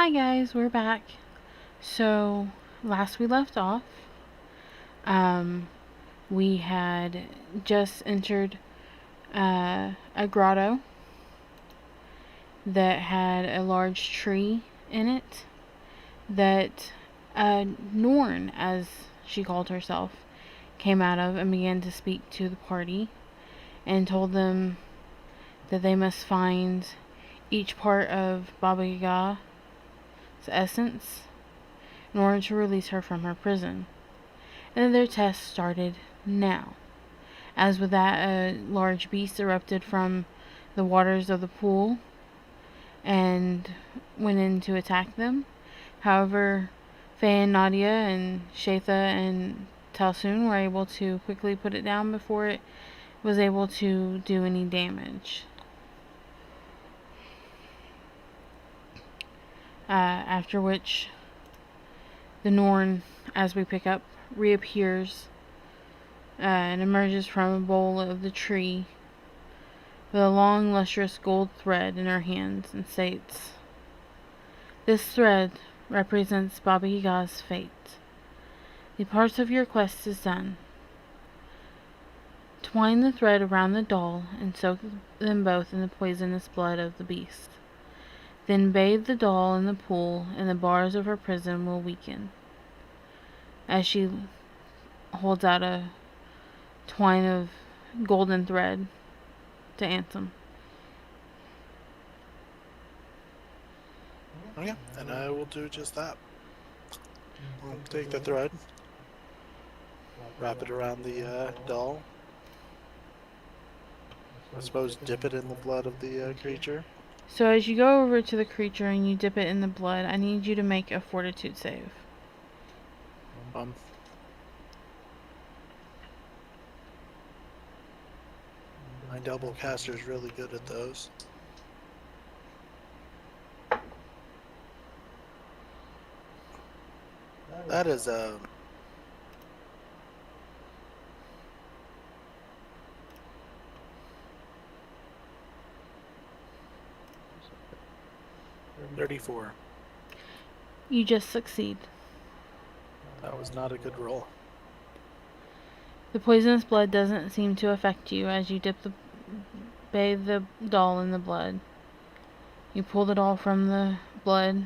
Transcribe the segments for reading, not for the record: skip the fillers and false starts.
Hi guys, we're back. So, last we left off, um, we had just entered a grotto that had a large tree in it that Norn, as she called herself, came out of and began to speak to the party and told them that they must find each part of Baba Yaga's essence in order to release her from her prison. And their test started now. As with that, a large beast erupted from the waters of the pool and went in to attack them. However, Faye and Nadia and Shatha and Talsoon were able to quickly put it down before it was able to do any damage. After which, the Norn, as we pick up, reappears and emerges from a bowl of the tree with a long, lustrous gold thread in her hands and states, "This thread represents Baba Yaga's fate. The part of your quest is done. Twine the thread around the doll and soak them both in the poisonous blood of the beast. Then bathe the doll in the pool, and the bars of her prison will weaken." As she holds out a twine of golden thread to Ansem. Yeah, and I will do just that. We'll take the thread, wrap it around the doll. I suppose dip it in the blood of the creature. So as you go over to the creature and you dip it in the blood, I need you to make a fortitude save. My double caster is really good at those. That is 34. You just succeed. That was not a good roll. The poisonous blood doesn't seem to affect you as you bathe the doll in the blood. You pull the doll from the blood.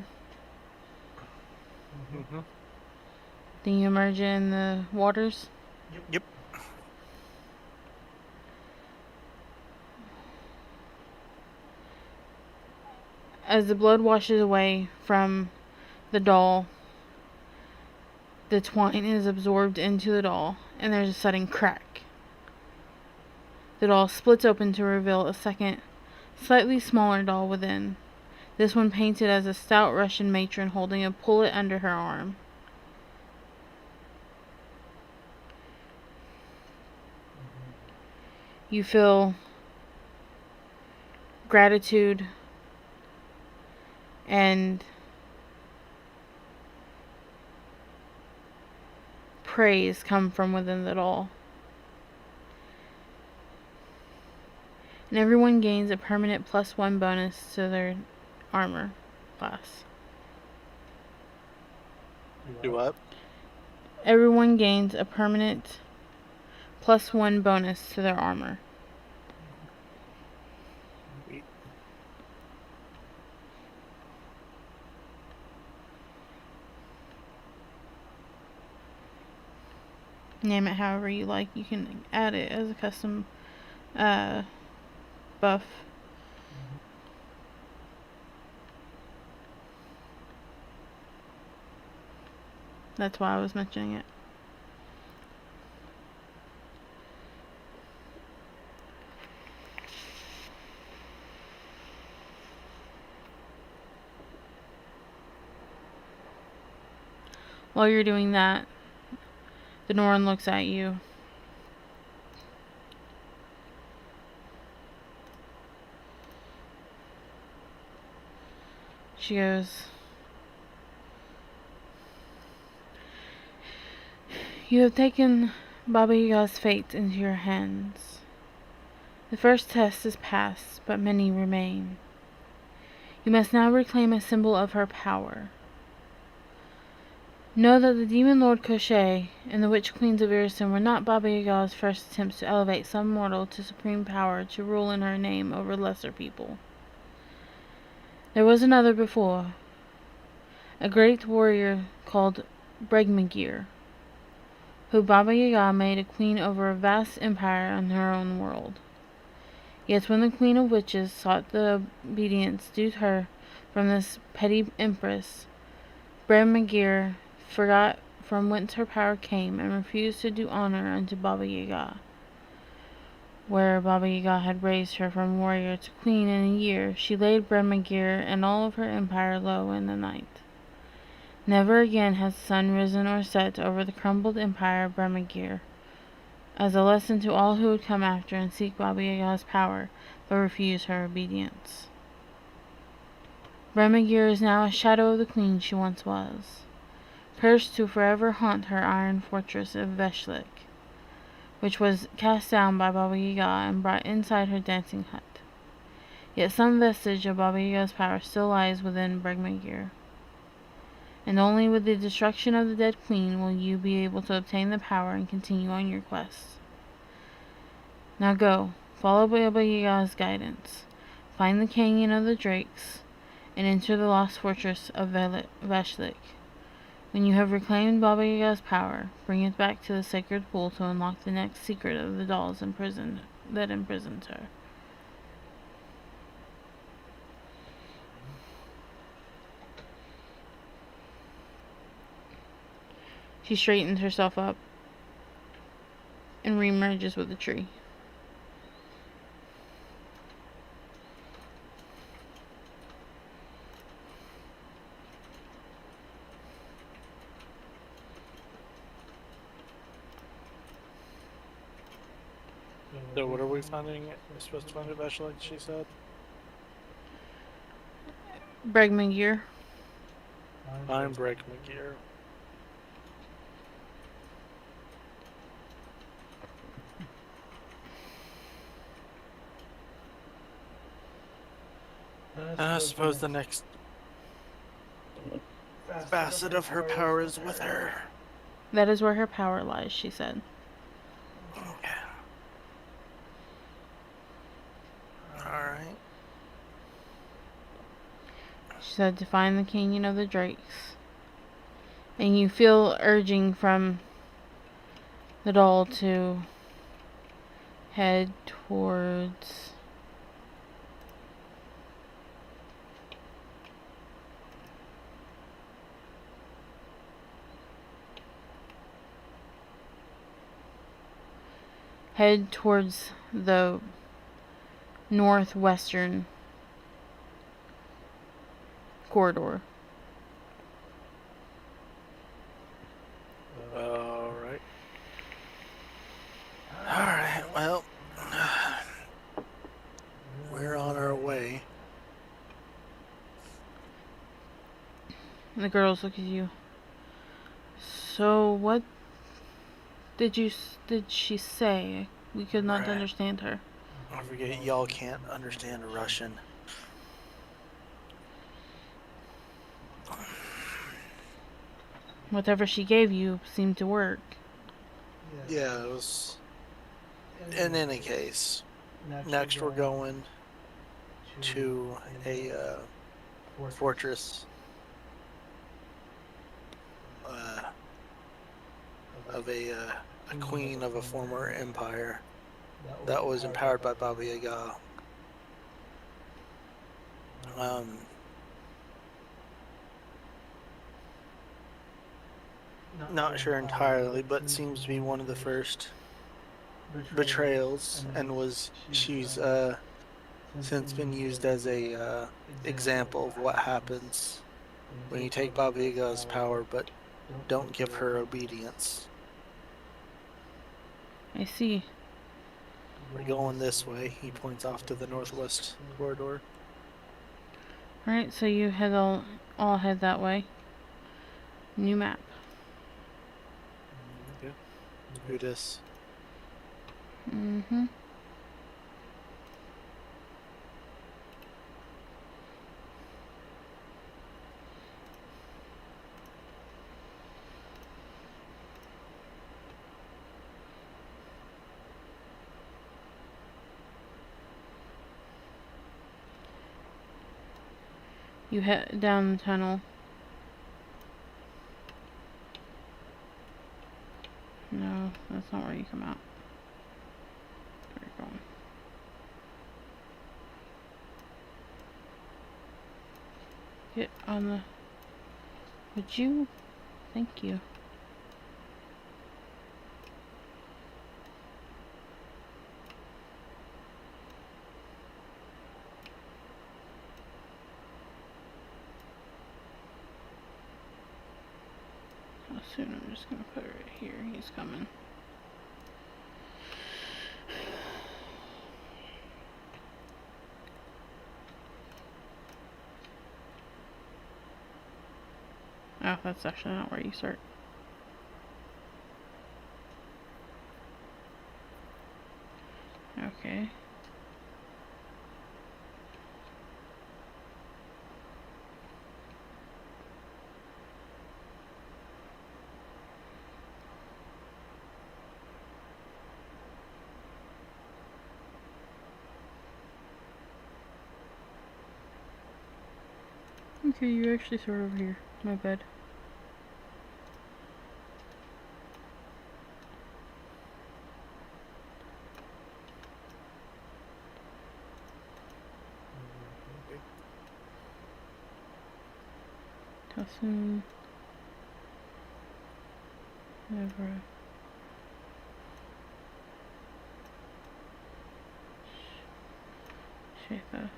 Then you immerse it in the waters. Yep. As the blood washes away from the doll, the twine is absorbed into the doll, and there's a sudden crack. The doll splits open to reveal a second, slightly smaller doll within. This one painted as a stout Russian matron holding a pullet under her arm. You feel gratitude and praise come from within the doll. And everyone gains a permanent +1 bonus to their armor class. Do what? Everyone gains a permanent +1 bonus to their armor. Name it however you like. You can add it as a custom buff. That's why I was mentioning it. While you're doing that, the Norn looks at you. She goes, "You have taken Baba Yaga's fate into your hands. The first test is passed, but many remain. You must now reclaim a symbol of her power. Know that the demon Lord Koshchei and the witch queens of Irisin were not Baba Yaga's first attempts to elevate some mortal to supreme power to rule in her name over lesser people. There was another before, a great warrior called Bregmagir, who Baba Yaga made a queen over a vast empire in her own world. Yet when the Queen of Witches sought the obedience due to her from this petty empress, Bregmagir forgot from whence her power came and refused to do honor unto Baba Yaga. Where Baba Yaga had raised her from warrior to queen in a year, she laid Bregmagir and all of her empire low in the night. Never again has the sun risen or set over the crumbled empire of Bregmagir, as a lesson to all who would come after and seek Baba Yaga's power, but refuse her obedience. Bregmagir is now a shadow of the queen she once was, cursed to forever haunt her iron fortress of Veshlik, which was cast down by Baba Yaga and brought inside her dancing hut. Yet some vestige of Baba Yaga's power still lies within Bregmagir, and only with the destruction of the dead queen will you be able to obtain the power and continue on your quest. Now go, follow Baba Yaga's guidance, find the canyon of the drakes, and enter the lost fortress of Veshlik. When you have reclaimed Baba Yaga's power, bring it back to the sacred pool to unlock the next secret of the dolls that imprisoned her. She straightens herself up and reemerges with the tree. So what are we finding? We're supposed to find a vessel, like she said? Bregmagir. I'm Bregmagir. I suppose the next facet of her power is with her. That is where her power lies, she said. Okay. Alright. She said to find the canyon of the drakes. And you feel urging from the doll to head towards the northwestern corridor. Alright. Alright, well, we're on our way. The girls look at you. So what did she say? We could not understand her. I forget y'all can't understand Russian. Whatever she gave you seemed to work. Yeah, it was. In any case, next we're going to a fortress of a queen of a former empire that was empowered by Baba Yaga. Not sure entirely, but seems to be one of the first betrayals, and she's since been used as a example of what happens when you take Baba Yaga's power but don't give her obedience. I see. We're going this way. He points off to the northwest corridor. Alright, so you all head that way. New map. Okay. Who dis? You head down the tunnel. No, that's not where you come out. Where are you going? Get on the... Would you? Thank you. How soon? I'm just gonna put it right here. He's coming. Oh, that's actually not where you start. Okay. Okay, you actually start over here. My bad. How soon? Never. Shitha.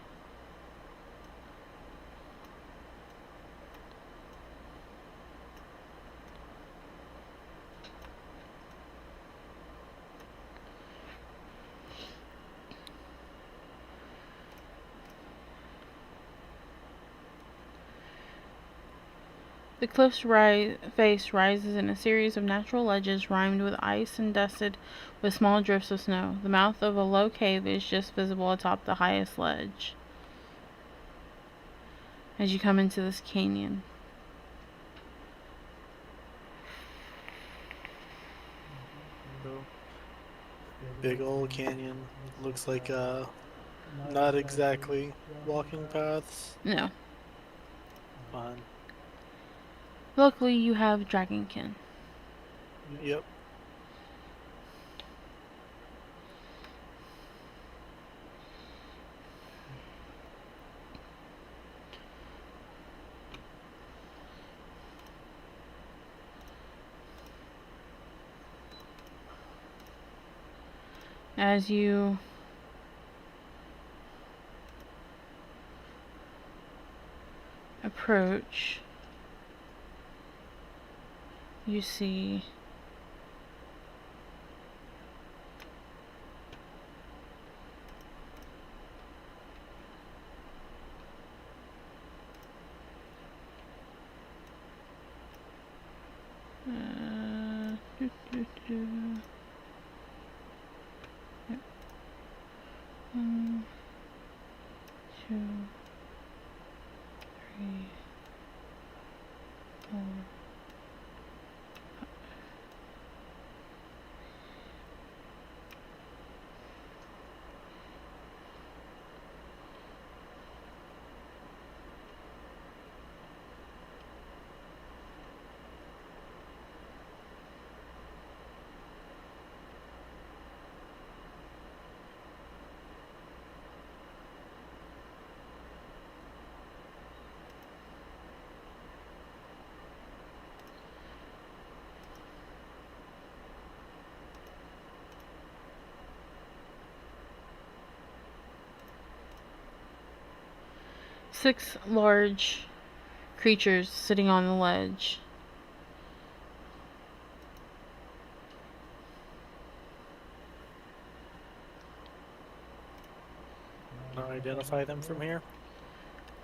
The cliff's face rises in a series of natural ledges rimed with ice and dusted with small drifts of snow. The mouth of a low cave is just visible atop the highest ledge as you come into this canyon. So, big old canyon. Looks like not exactly walking paths. No. Fine. Luckily, you have dragonkin. Yep. As you approach, you see doo, doo, doo. Yep. 1, 2, 3, 4. 6 large creatures sitting on the ledge. Can I identify them from here?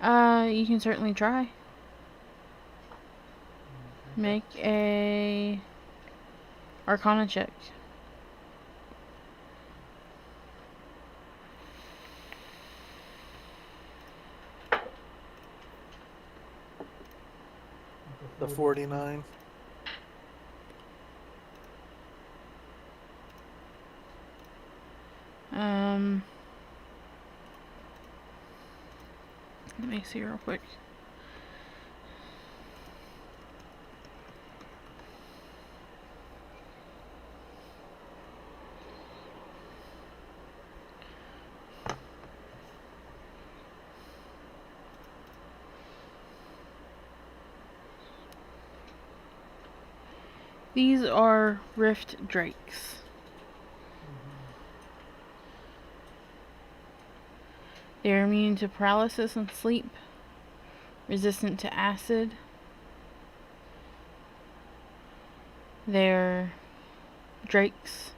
You can certainly try. Make a Arcana check. The 49. Let me see real quick. These are rift drakes. They are immune to paralysis and sleep, resistant to acid. They're drakes.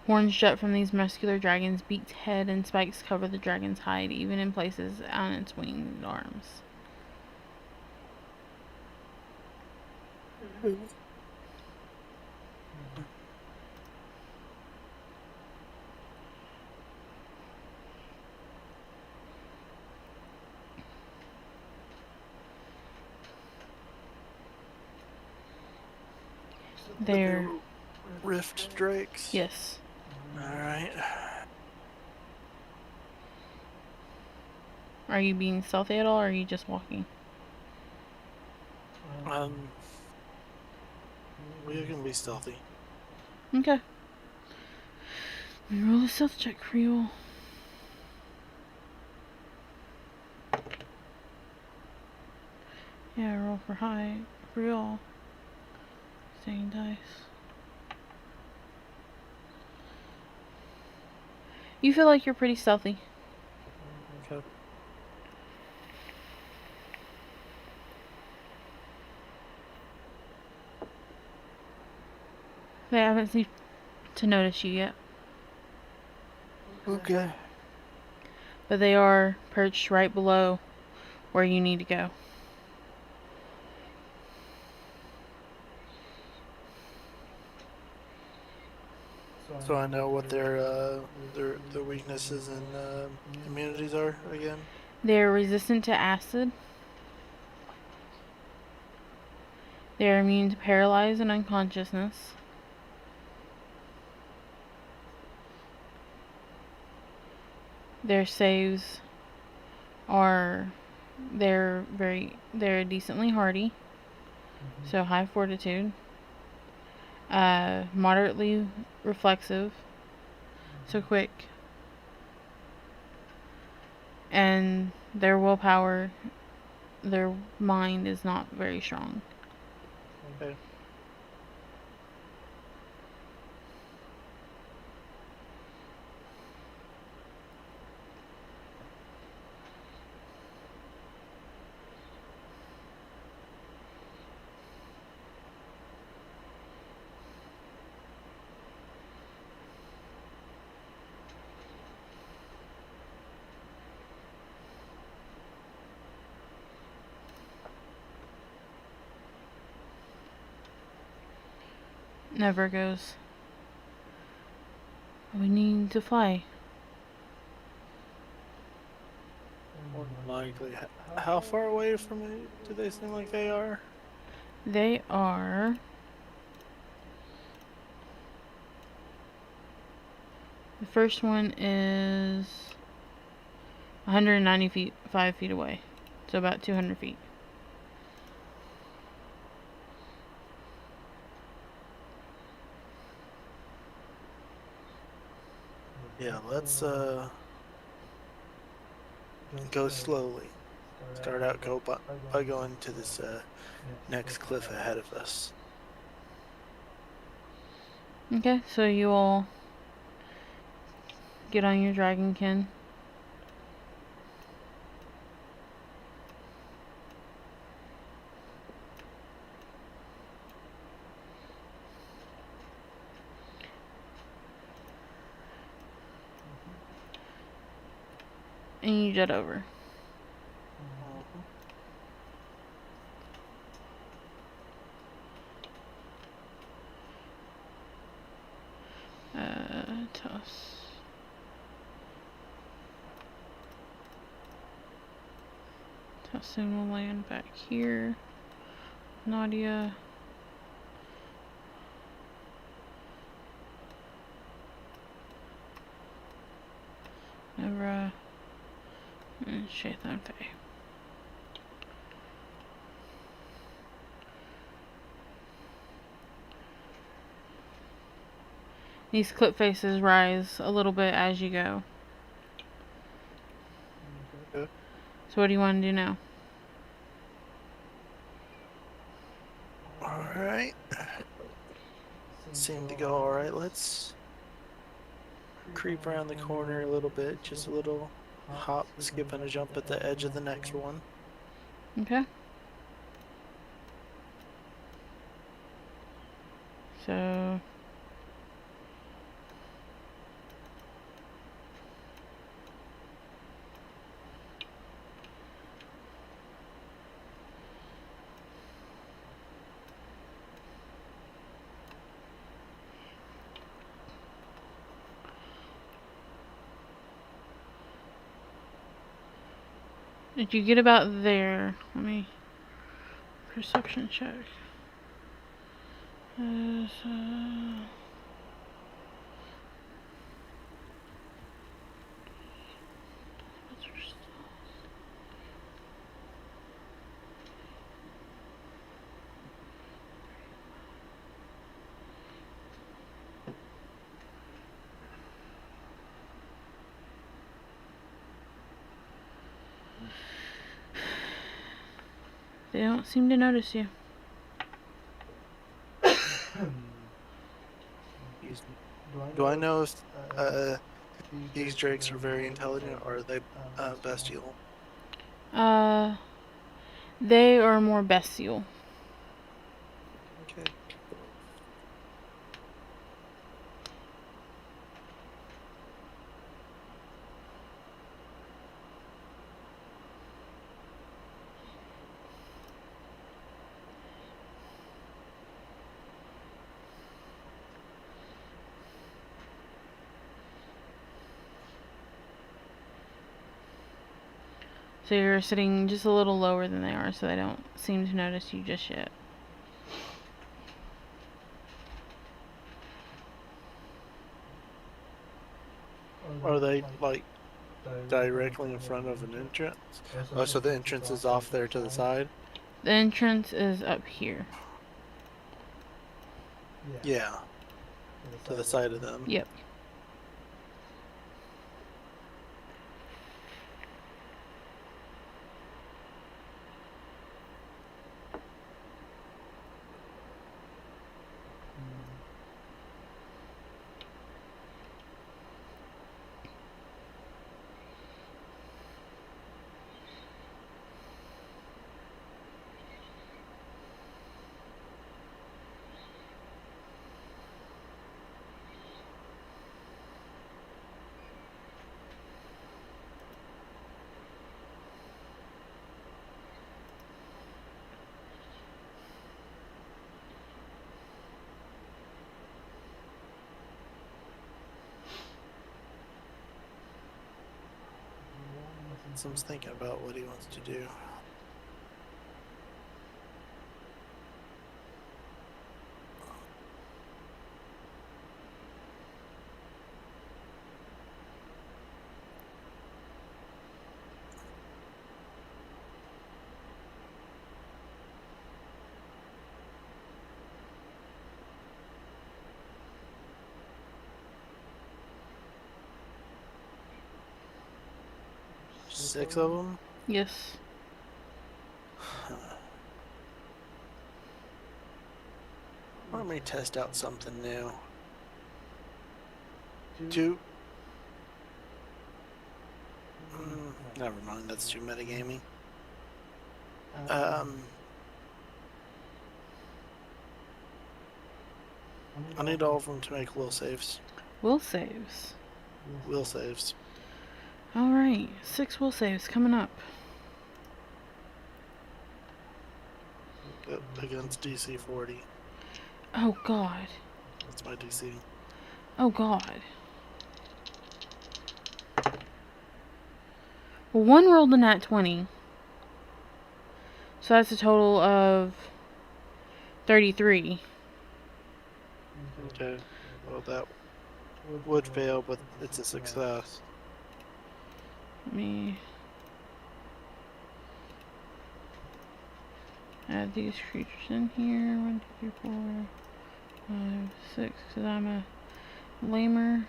Horns jut from these muscular dragons' beaked head, and spikes cover the dragon's hide, even in places on its winged arms. They're rift drakes? yes. Alright. Are you being stealthy at all, or are you just walking? We can be stealthy. Okay. Roll a stealth check for you all. Yeah, roll for high for you all. Same dice. You feel like you're pretty stealthy. Okay. They haven't seemed to notice you yet, Okay. but they are perched right below where you need to go. So I know what their weaknesses and immunities are again. They're resistant to acid. They're immune to paralyze and unconsciousness. Their saves are they're decently hardy. So high fortitude. Moderately reflexive. So quick. And their willpower, their mind is not very strong. Okay. Never goes. We need to fly. More than likely. How far away from me do they seem like they are? They are. The first one is 190 feet, 5 feet away. So about 200 feet. Yeah, let's go slowly. Start out by going to this next cliff ahead of us. Okay, so you all get on your dragonkin. And you jet over. Toss. Soon will land back here. Nadia. Nevra. And Shaitan Faye. These clip faces rise a little bit as you go. Okay. So what do you want to do now? Alright. seemed to go alright. Let's creep around the corner a little bit. Just a little hop, skip, and a jump at the edge of the next one. Okay. So did you get about there? Let me perception check. They don't seem to notice you. Do I know if these drakes are very intelligent or are they bestial? They are more bestial. Okay. So you're sitting just a little lower than they are, so they don't seem to notice you just yet. Are they like directly in front of an entrance? Oh, so the entrance is off there to the side? The entrance is up here. Yeah, to the side of them. Yep. So I'm thinking about what he wants to do. Six of them? Yes. Let me test out something new. Two. Never mind, that's too metagaming. I need all of them to make will saves. Will saves. Will saves. Alright. 6 will saves coming up. Against DC 40. Oh god. That's my DC. Oh god. Well, one rolled a nat 20. So that's a total of 33. Okay. Well, that would fail, but it's a success. Let me add these creatures in here. 1, 2, 3, 4, 5, 6. Because I'm a lamer.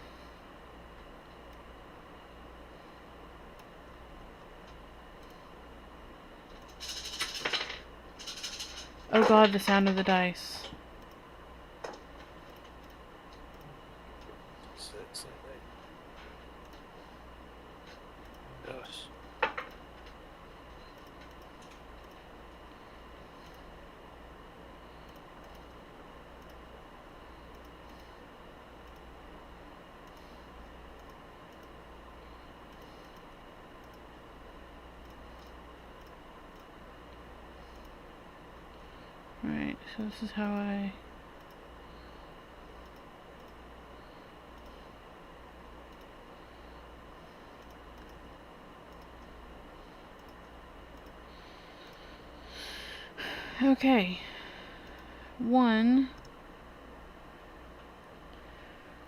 Oh god, the sound of the dice. Alright, so this is how I... Okay. 1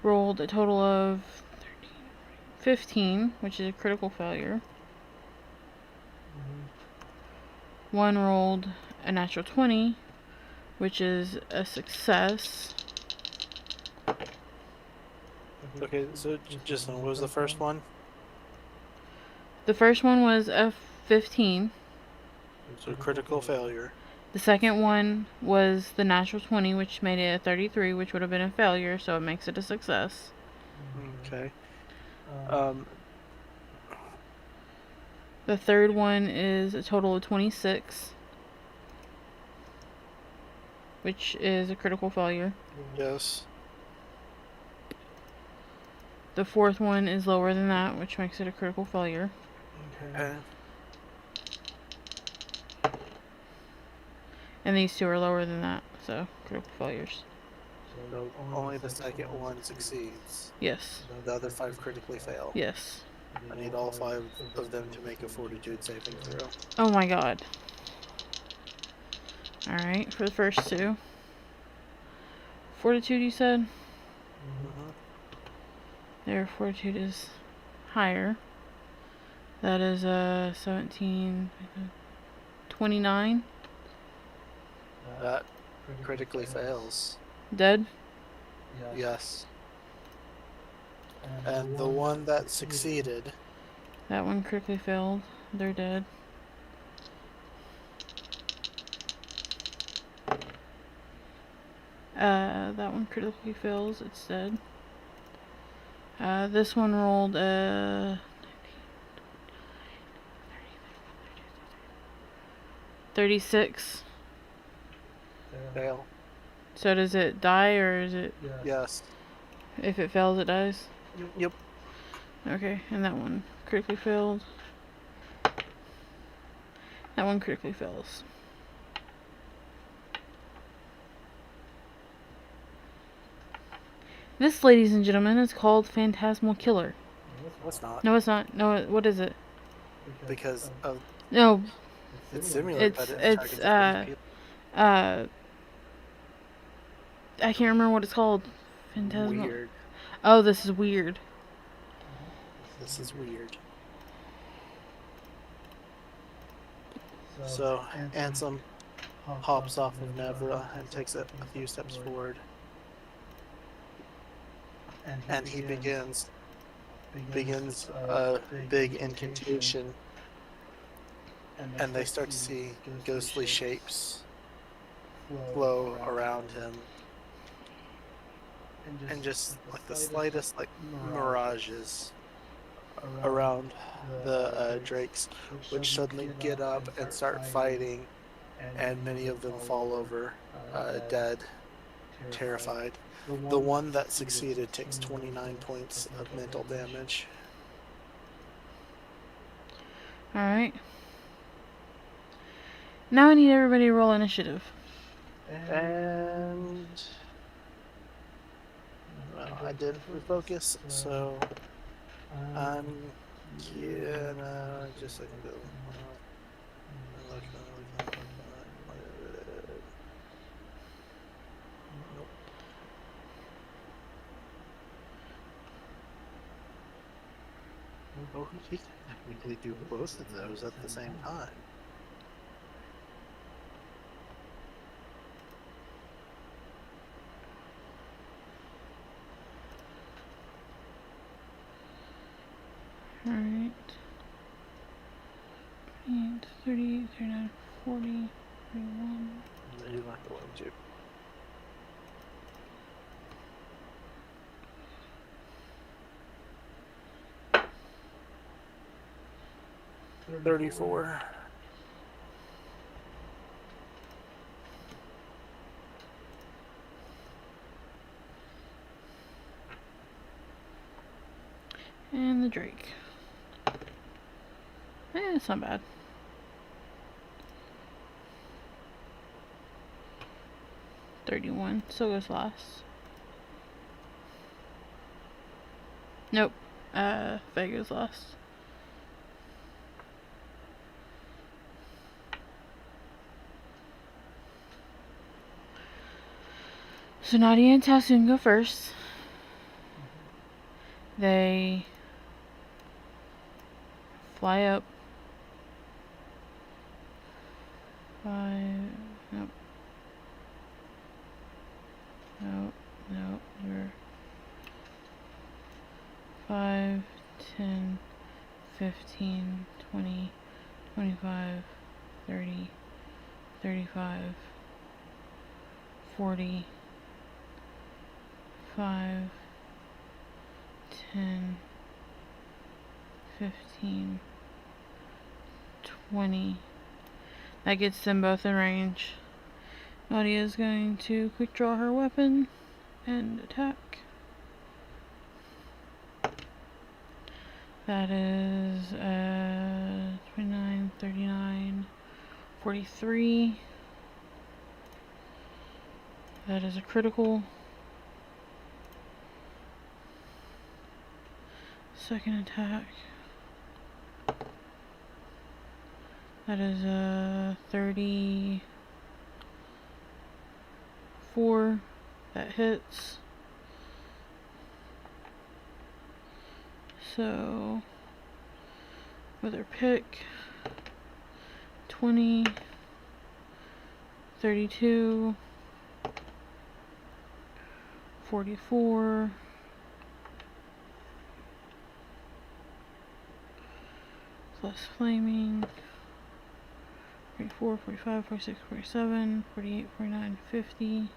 rolled a total of 15, which is a critical failure. 1 rolled a natural 20, which is a success. Okay, so just what was the first one? The first one was a 15. So critical failure. The second one was the natural 20, which made it a 33, which would have been a failure, so it makes it a success. Okay. The third one is a total of 26, which is a critical failure. Yes. The fourth one is lower than that, which makes it a critical failure. Okay. And these two are lower than that, so critical failures. So only the second one succeeds. Yes. The other 5 critically fail. Yes. I need all 5 of them to make a fortitude saving throw. Oh my god. Alright, for the first two. Fortitude, you said? Mm-hmm. Their fortitude is higher. That is a 17, 29. That critically fails. Dead. Yes. And the one that succeeded, That one critically failed. They're dead. That one critically fails. It's dead. This one rolled a 36. fail. So does it die or is it... Yes. If it fails, it dies? Yep. Okay, and that one critically failed. That one critically fails. This, ladies and gentlemen, is called Phantasmal Killer. What's not? No, it's not. No, what is it? Because of No, it's similar, but it it's targets as many people. I can't remember what it's called. Phantasmal. Weird. Oh, this is weird. This is weird. So Ansem hops off of Nevra and takes a few steps forward. And he begins a big incantation, and they start to see ghostly shapes flow around him, and just like the slightest like mirages around the drakes, which suddenly get up and start fighting, and many of them fall over dead, terrified. The one that succeeded takes 29 points of mental damage. Alright. Now I need everybody to roll initiative. And well, I did refocus, so I'm gonna just like go. Nope. Oh, he can technically do both of those at the same time. Alright. 30, 39, 40, 41. You're not going to. $34. And the Drake. It's not bad. 31. So goes last. Nope. Faye goes last. So Nadia and Tassoon go first. They fly up. 5. Nope. Nope. Nope. You're 5, 10, 15, 20, 25, 30, 35, 40, 5, 10, 15, 20. That gets them both in range. Nadia is going to quick draw her weapon and attack. That is 29, 39, 43. That is a critical. Second attack. That is a 34. That hits. So, with her pick, 20, 32, 44, plus flaming, 44, 45, 46, 47, 48, 49, 50.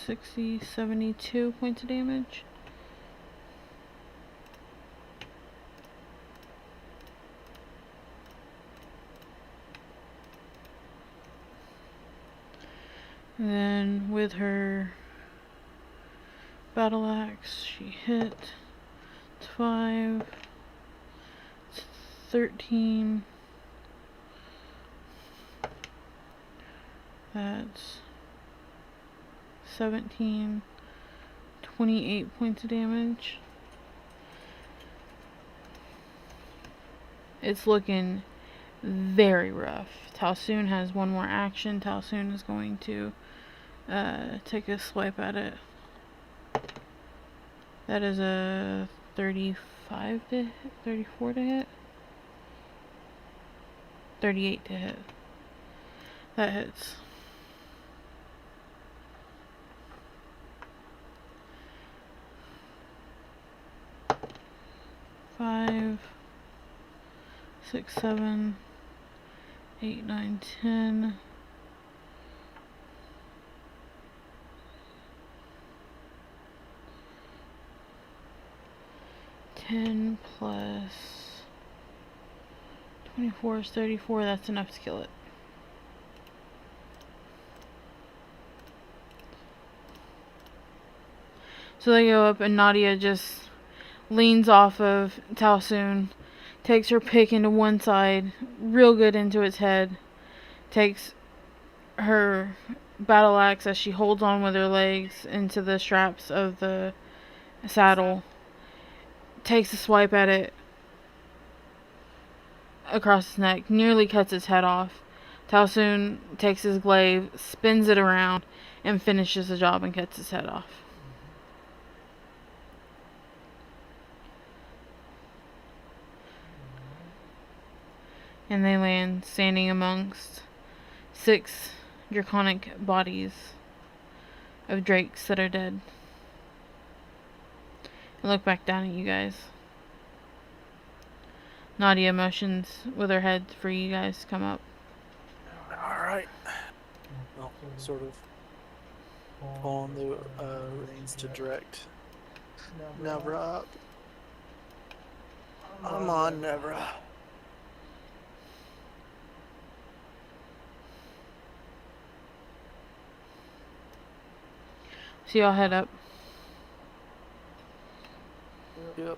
60, 72 points of damage. And then with her battle axe, she hit. It's 5, it's 13. That's 17, 28 points of damage. It's looking very rough. Tassoon has one more action. Tassoon is going to take a swipe at it. That is a 35 to hit, 34 to hit, 38 to hit. That hits. Five, 6, 7, 8, 9, 10. 10 plus 24 is 34. That's enough to kill it. So they go up, and Nadia just leans off of Talsoon, takes her pick into one side, real good into its head, takes her battle axe as she holds on with her legs into the straps of the saddle, takes a swipe at it across its neck, nearly cuts its head off. Talsoon takes his glaive, spins it around, and finishes the job and cuts its head off. And they land standing amongst 6 draconic bodies of drakes that are dead. And look back down at you guys. Nadia motions with her head for you guys to come up. Alright. Well, sort of pulling the reins to direct Nevra up. Come on, Nevra. So y'all head up. Yep.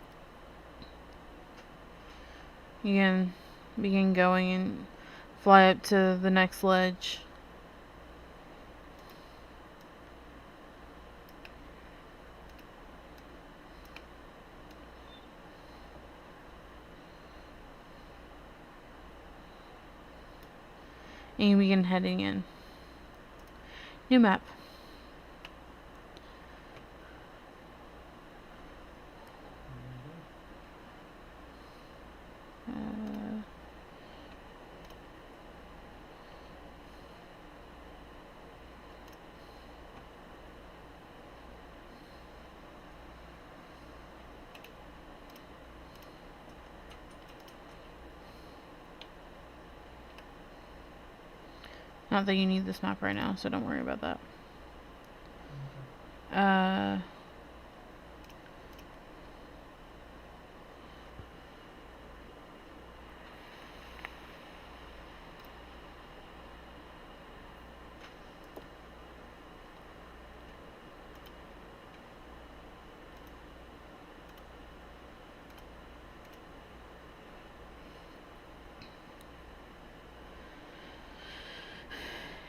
You can begin going, and fly up to the next ledge. And you begin heading in. New map. Not that you need this map right now, so don't worry about that.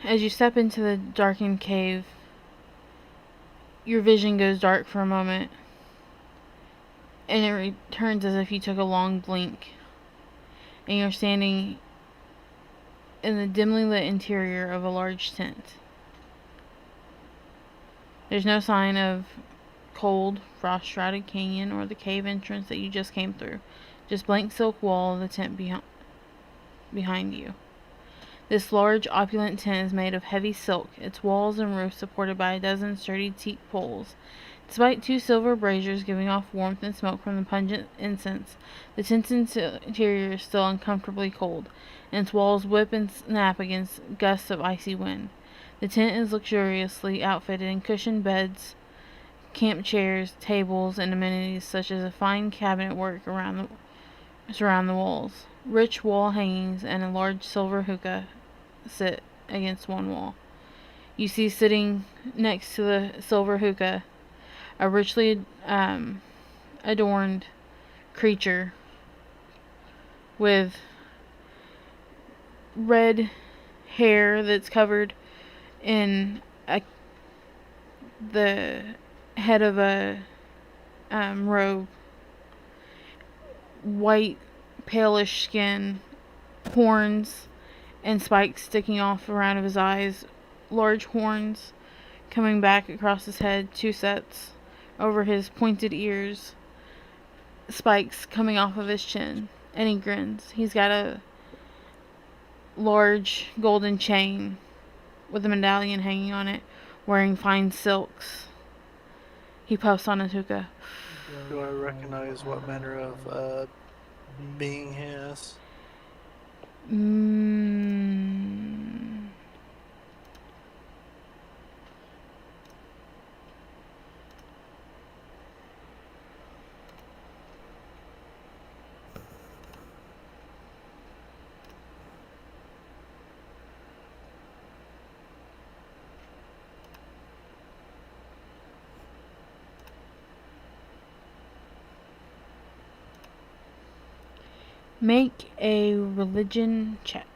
As you step into the darkened cave, your vision goes dark for a moment, and it returns as if you took a long blink, and you're standing in the dimly lit interior of a large tent. There's no sign of cold, frost-shrouded canyon or the cave entrance that you just came through. Just blank silk wall of the tent behind you. This large, opulent tent is made of heavy silk, its walls and roof supported by a dozen sturdy teak poles. Despite 2 silver braziers giving off warmth and smoke from the pungent incense, the tent's interior is still uncomfortably cold, and its walls whip and snap against gusts of icy wind. The tent is luxuriously outfitted in cushioned beds, camp chairs, tables, and amenities such as a fine cabinet work surround the walls. Rich wall hangings and a large silver hookah sit against one wall. You see sitting next to the silver hookah a richly adorned creature with red hair that's covered in the head of a robe, white, palish skin, horns, and spikes sticking off around of his eyes, large horns coming back across his head, 2 sets over his pointed ears, spikes coming off of his chin, and he grins. He's got a large golden chain with a medallion hanging on it, wearing fine silks. He puffs on his hookah. Do I recognize what manner of being he is? Make a religion check.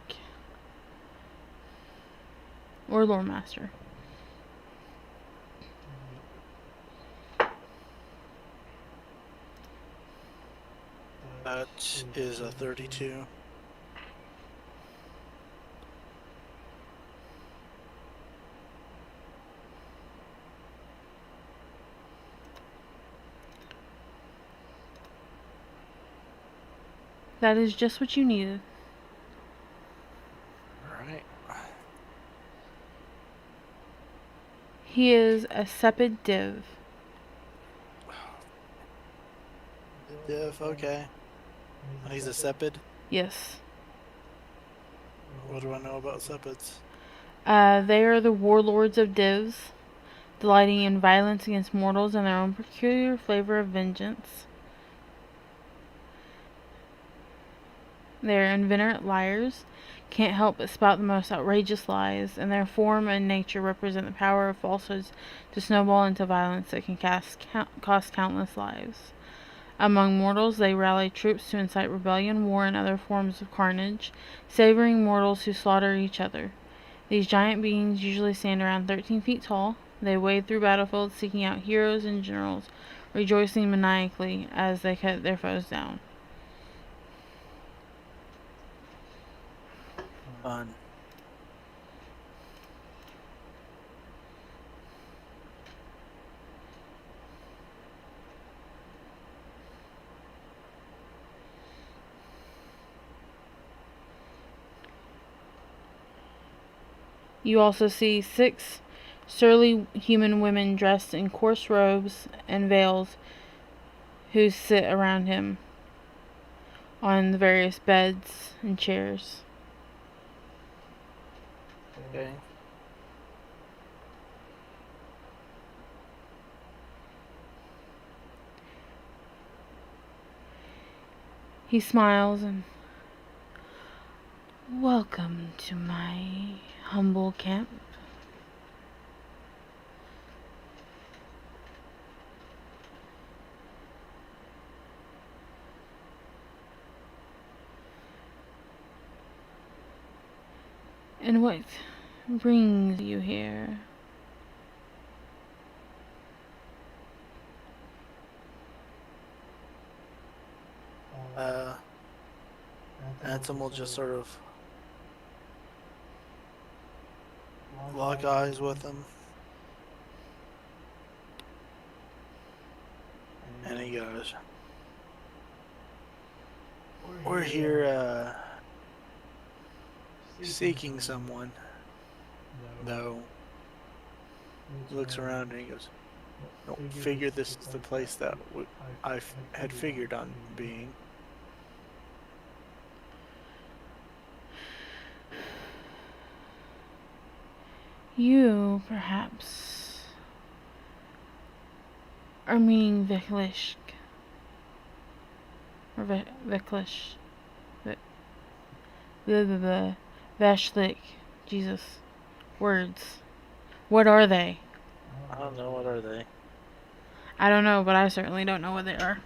Or lore master. That is a 32. That is just what you needed. Alright. He is a sepid div. Div, okay. And he's a sepid? Yes. What do I know about sepids? They are the warlords of divs, delighting in violence against mortals and their own peculiar flavor of vengeance. They are inveterate liars, can't help but spout the most outrageous lies, and their form and nature represent the power of falsehoods to snowball into violence that can cost countless lives. Among mortals, they rally troops to incite rebellion, war, and other forms of carnage, savoring mortals who slaughter each other. These giant beings usually stand around 13 feet tall. They wade through battlefields seeking out heroes and generals, rejoicing maniacally as they cut their foes down. Fun. You also see 6 surly human women dressed in coarse robes and veils who sit around him on the various beds and chairs. Okay. He smiles and, "Welcome to my humble camp." "And what brings you here?" Uh, Ansem will just sort of lock eyes with him. And he goes, "We're here, seeking someone." Though, he looks around and he goes, "Don't figure this is the place that I had figured on being." "You, perhaps, are meaning Viklish. Or Viklish. The Vashlik. Jesus. Words. What are they?" I don't know, what are they? "I don't know, but I certainly don't know what they are."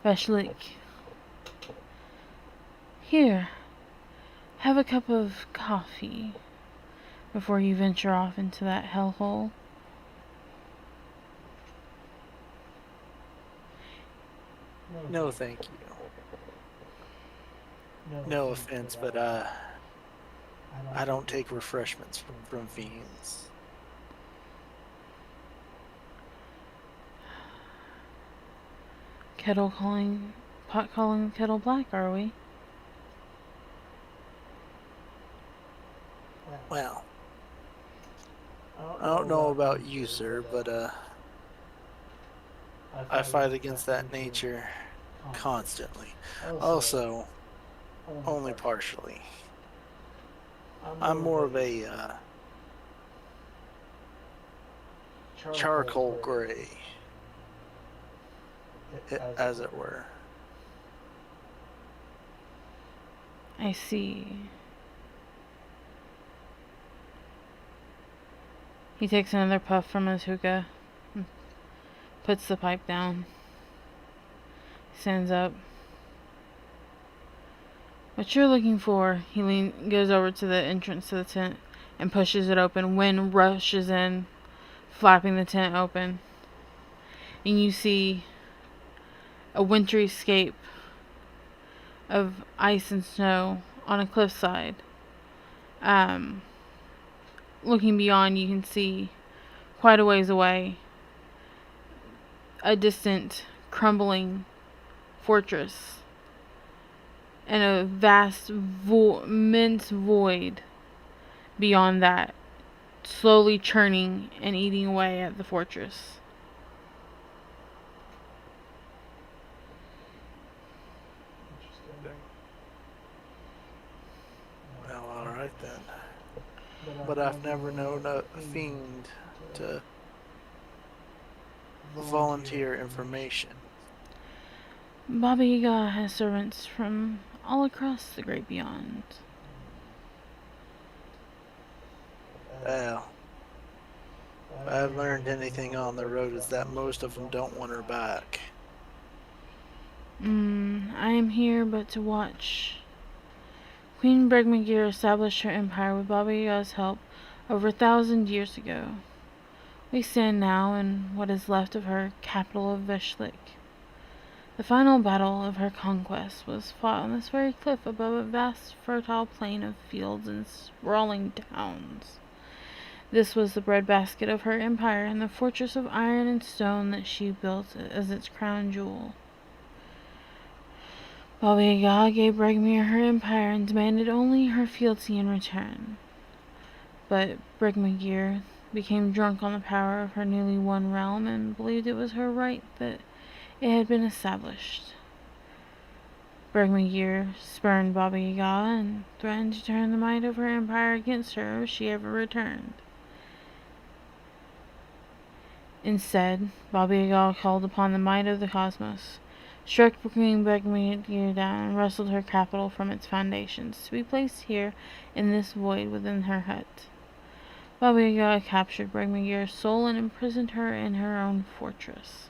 Vashlik. "Here, have a cup of coffee before you venture off into that hellhole." No, thank you. No offense, but I don't take refreshments from fiends. Pot calling kettle black, are we? Well, I don't know about you, sir, but I fight against that nature constantly. Also, only partially. I'm more of a charcoal gray, as it were. I see. He takes another puff from his hookah and puts the pipe down. Stands up. "What you're looking for," goes over to the entrance to the tent and pushes it open. Wind rushes in, flapping the tent open. And you see a wintry scape of ice and snow on a cliffside. Looking beyond, you can see quite a ways away a distant, crumbling fortress and a vast, immense void beyond that, slowly churning and eating away at the fortress. Well, alright then. But I've never known a fiend to volunteer information. Baba Yaga has servants from all across the great beyond. Well, If I've learned anything on the road, is that most of them don't want her back. I am here but to watch. Queen Bregmagir established her empire with Baba Yaga's help over 1,000 years ago. We stand now in what is left of her capital of Veshlik. The final battle of her conquest was fought on this very cliff above a vast fertile plain of fields and sprawling towns. This was the breadbasket of her empire and the fortress of iron and stone that she built as its crown jewel. Baba Yaga gave Bregmir her empire and demanded only her fealty in return. But Bregmagir became drunk on the power of her newly won realm and believed it was her right that it had been established. Bregmagir spurned Baba Yaga and threatened to turn the might of her empire against her if she ever returned. Instead, Baba Yaga called upon the might of the cosmos, struck Queen Bregmagir down, and wrestled her capital from its foundations, to be placed here in this void within her hut. Baba Yaga captured Bregmagir's soul and imprisoned her in her own fortress,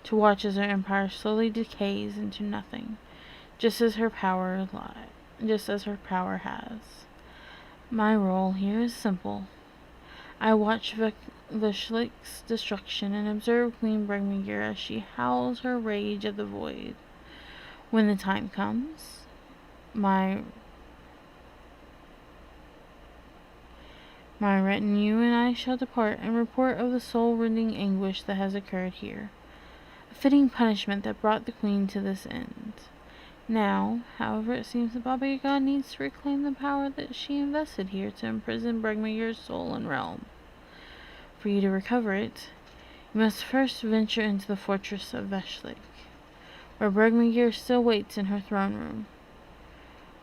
to watch as her empire slowly decays into nothing, just as her power has. My role here is simple. I watch Vishlik's destruction and observe Queen Bregmagir as she howls her rage at the void. When the time comes, my retinue and I shall depart and report of the soul-rending anguish that has occurred here, a fitting punishment that brought the queen to this end. Now, however, it seems that Baba Yaga needs to reclaim the power that she invested here to imprison Bregmagir's soul and realm. For you to recover it, you must first venture into the fortress of Veshlik, where Bregmagir still waits in her throne room.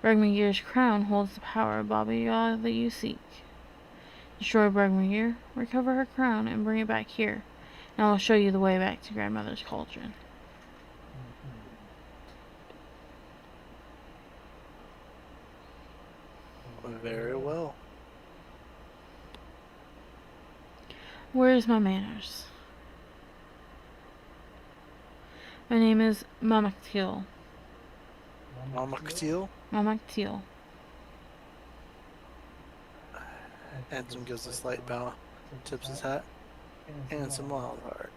Bregmagir's crown holds the power of Baba Yaga that you seek. Destroy Bregmagir, recover her crown, and bring it back here, and I will show you the way back to Grandmother's cauldron. Very well. Where is my manners? My name is Mamaktil. Mamaktil? Mamaktil. Ansem gives a slight bow, tips his hat, and some wild heart.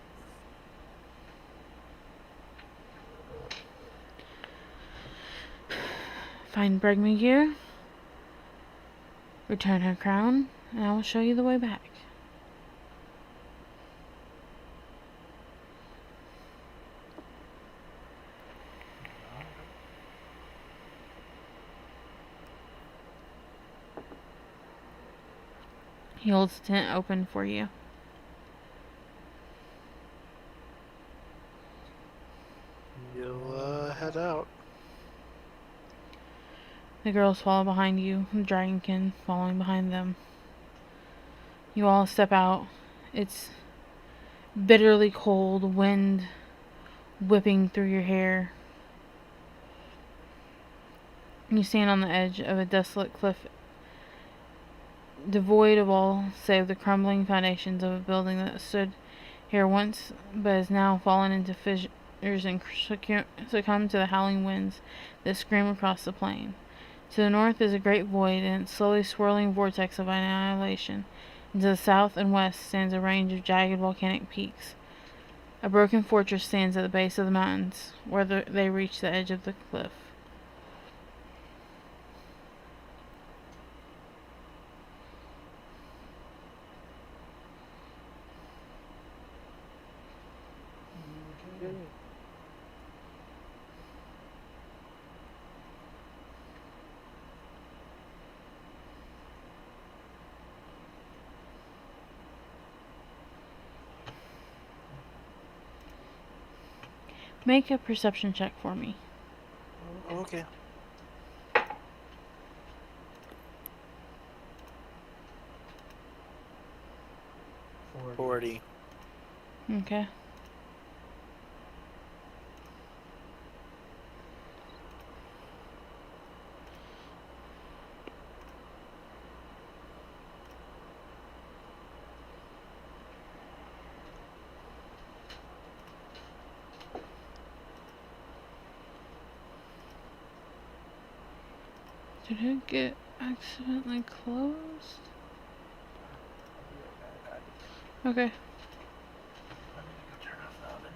Find Bregmagir, return her crown, and I will show you the way back. He holds the tent open for you. You'll head out. The girls follow behind you, the dragonkin following behind them. You all step out. It's bitterly cold, wind whipping through your hair. You stand on the edge of a desolate cliff, devoid of all save the crumbling foundations of a building that stood here once but has now fallen into fissures and succumbed to the howling winds that scream across the plain. To the north is a great void and its slowly swirling vortex of annihilation, and to the south and west stands a range of jagged volcanic peaks. A broken fortress stands at the base of the mountains, where they reach the edge of the cliff. Make a perception check for me. Okay. $40. Okay. Did it get accidentally closed? Okay. I'm gonna go turn off the oven.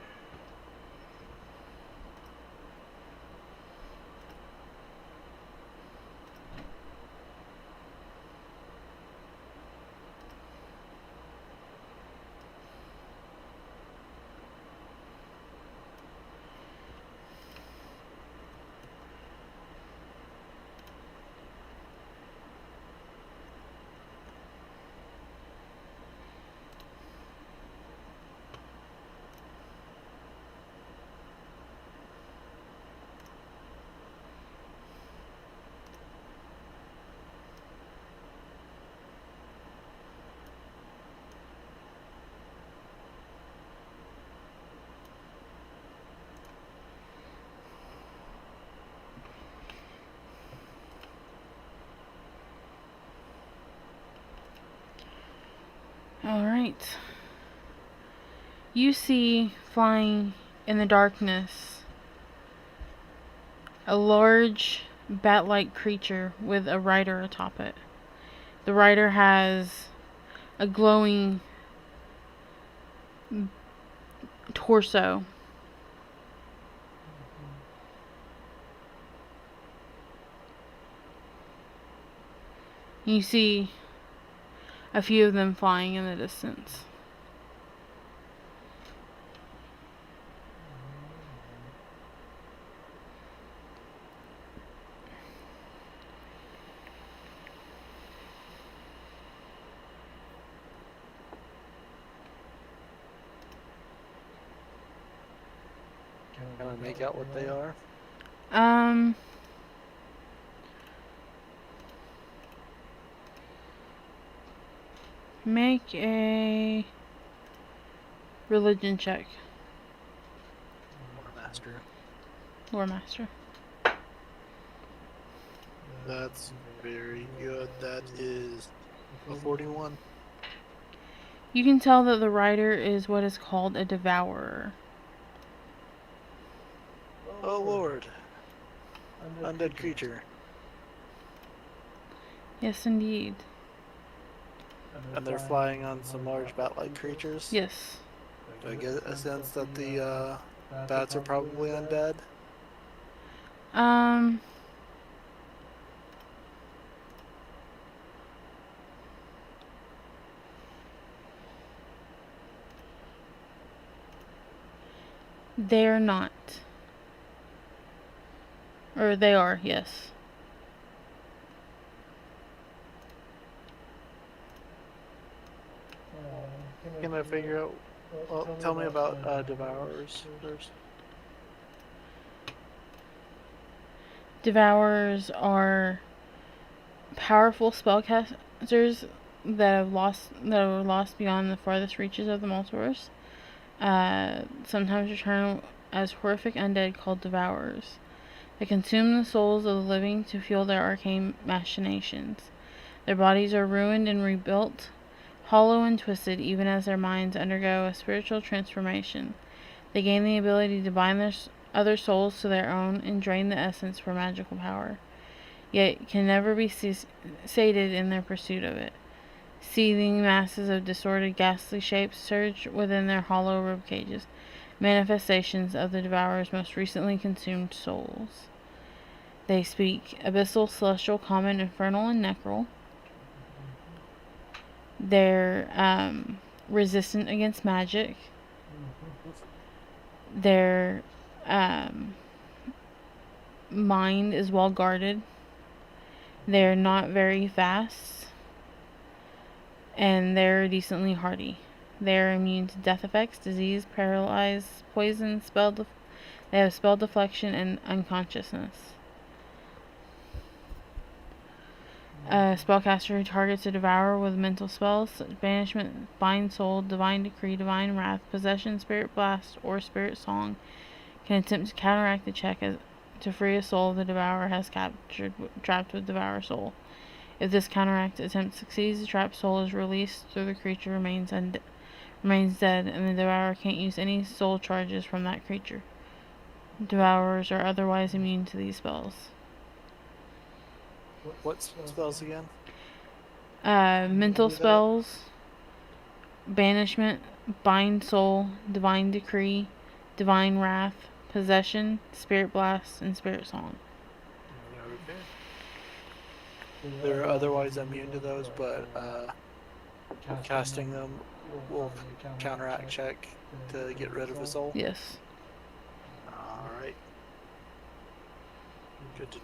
Alright. You see flying in the darkness a large bat-like creature with a rider atop it. The rider has a glowing torso. You see a few of them flying in the distance. Can I make out what they are? Um, make a religion check, War Master. Lore Master. That's very good. That is a 41. You can tell that the rider is what is called a devourer. Oh Lord. Undead creature. Yes, indeed. And they're flying on some large bat-like creatures. Yes. Do I get a sense that the bats are probably undead? Um, they're not. Or they are, yes. Can I figure out? Well, tell me about devourers first. Devourers are powerful spellcasters that are lost beyond the farthest reaches of the multiverse. Sometimes return as horrific undead called devourers. They consume the souls of the living to fuel their arcane machinations. Their bodies are ruined and rebuilt, hollow and twisted, even as their minds undergo a spiritual transformation. They gain the ability to bind their other souls to their own and drain the essence for magical power, yet can never be sated in their pursuit of it. Seething masses of disordered, ghastly shapes surge within their hollow rib cages, manifestations of the devourer's most recently consumed souls. They speak abyssal, celestial, common, infernal, and necral. They're resistant against magic. Their mind is well guarded. They're not very fast. And they're decently hardy. They're immune to death effects, disease, paralyze, poison, they have spell deflection and unconsciousness. A spellcaster who targets a devourer with mental spells, banishment, bind soul, divine decree, divine wrath, possession, spirit blast, or spirit song, can attempt to counteract the check to free a soul the devourer has trapped with devour soul. If this counteract attempt succeeds, the trapped soul is released, so the creature remains dead, and the devourer can't use any soul charges from that creature. Devourers are otherwise immune to these spells. What spells again? Mental Do that. spells, banishment, bind soul, divine decree, divine wrath, possession, spirit blast, and spirit song. Okay. They're otherwise immune to those, but casting them will counteract check to get rid of a soul. Yes. All right. Good to know.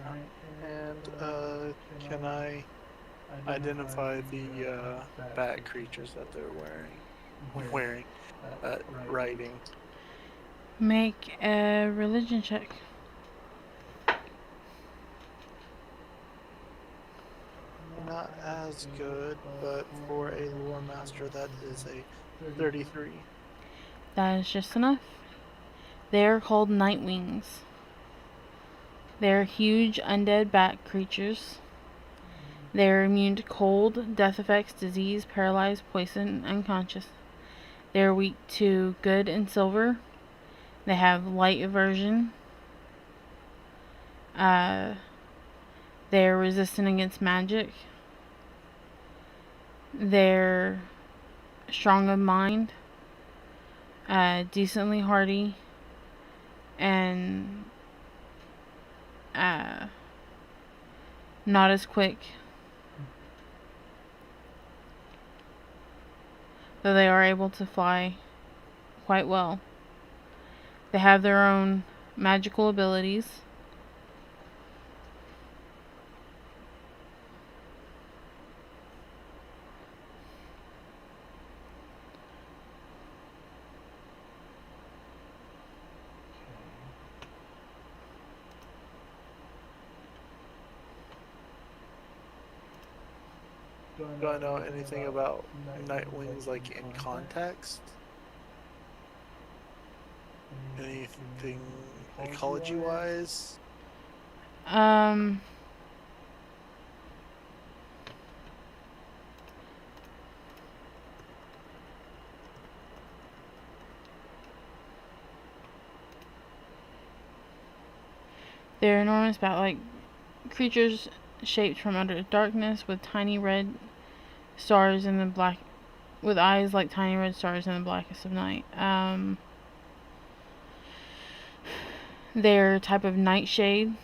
All right. And can I identify the bat creatures that they're wearing, riding? Make a religion check. Not as good, but for a lore master, that is a 33. That is just enough. They are called Nightwings. They are huge undead bat creatures. They are immune to cold, death effects, disease, paralyzed, poison, unconscious. They are weak to good and silver. They have light aversion. Uh, they are resistant against magic. They're strong of mind, decently hardy, and uh, not as quick. Though they are able to fly quite well. They have their own magical abilities. Do I know anything about Nightwings, like in context? Anything ecology wise? Um, they're enormous bat-like creatures shaped from utter darkness with tiny red stars in the black, with eyes like tiny red stars in the blackest of night. They're a type of nightshade.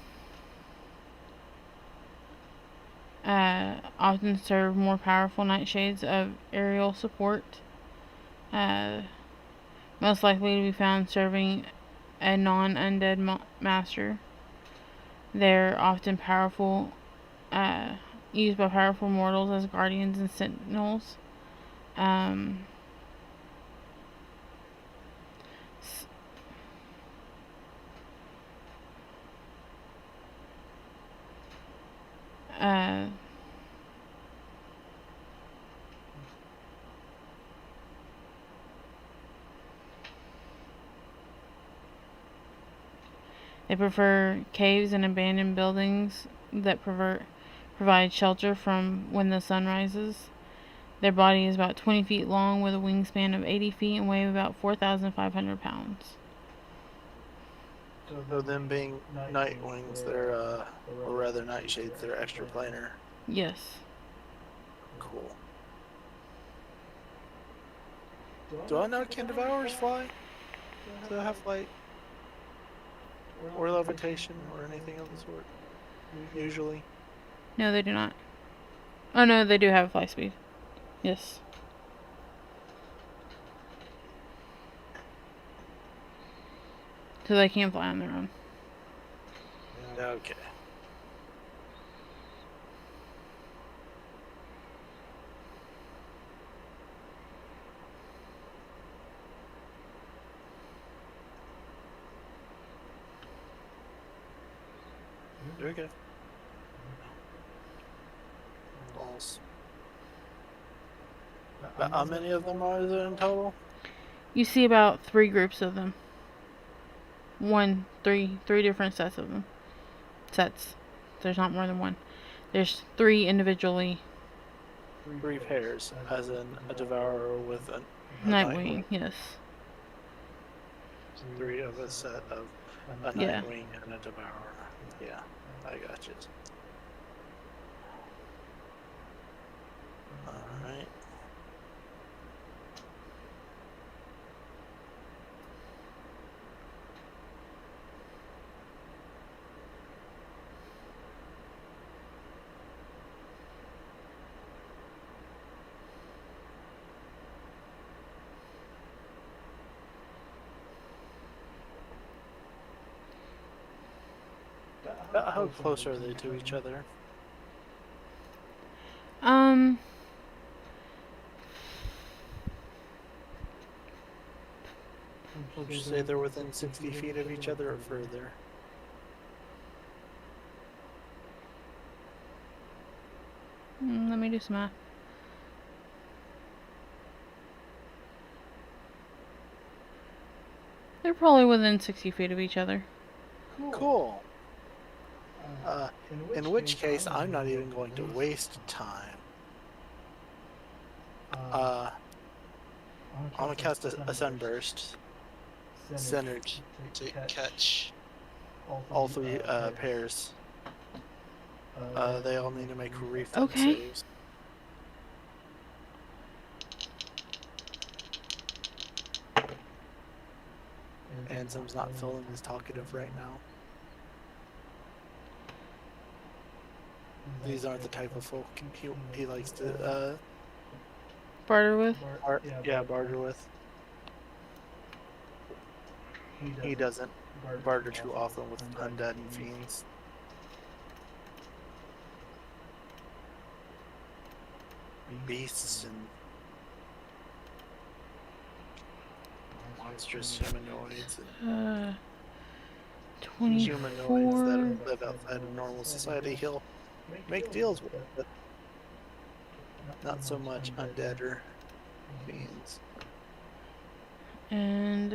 Often serve more powerful nightshades of aerial support. Uh, Most likely to be found serving a non-undead master. They're often powerful, used by powerful mortals as guardians and sentinels. Um, uh, they prefer caves and abandoned buildings that provide shelter from when the sun rises. Their body is about 20 feet long with a wingspan of 80 feet and weigh about 4,500 pounds. So them being Nightwings, they're or rather Nightshades, they're extra planar. Yes. Cool. Do I know can Devourers fly? Do they have flight or levitation or anything of the sort? Usually. No, they do not. Oh no, they do have fly speed. Yes. So they can fly on their own. Okay. Okay. Balls. But how many of them are there in total? You see about 3 groups of them. Three different sets of them. Sets. There's not more than one. There's 3 individually. 3 pairs, as in a devourer with a Nightwing, nightwing. yes. 3 of a set of a Yeah. nightwing and a devourer. Yeah, I got you. Alright. About how close are they to each other? Um, Would you say they're within 60 feet of each other or further? let me do some math. They're probably within 60 feet of each other. Cool. Uh, in which case, I'm not even going to waste time. I'm gonna cast a sunburst, synergy, to catch all 3 pairs. They all need to make reflex Okay. saves. Ansem's not feeling as talkative right now. These aren't the type of folk he likes to Barter with. barter with. He doesn't barter too often with undead and fiends. Beasts and monstrous humanoids and humanoids that 24. live outside of normal society he'll make deals with, but not so much undead or fiends. And,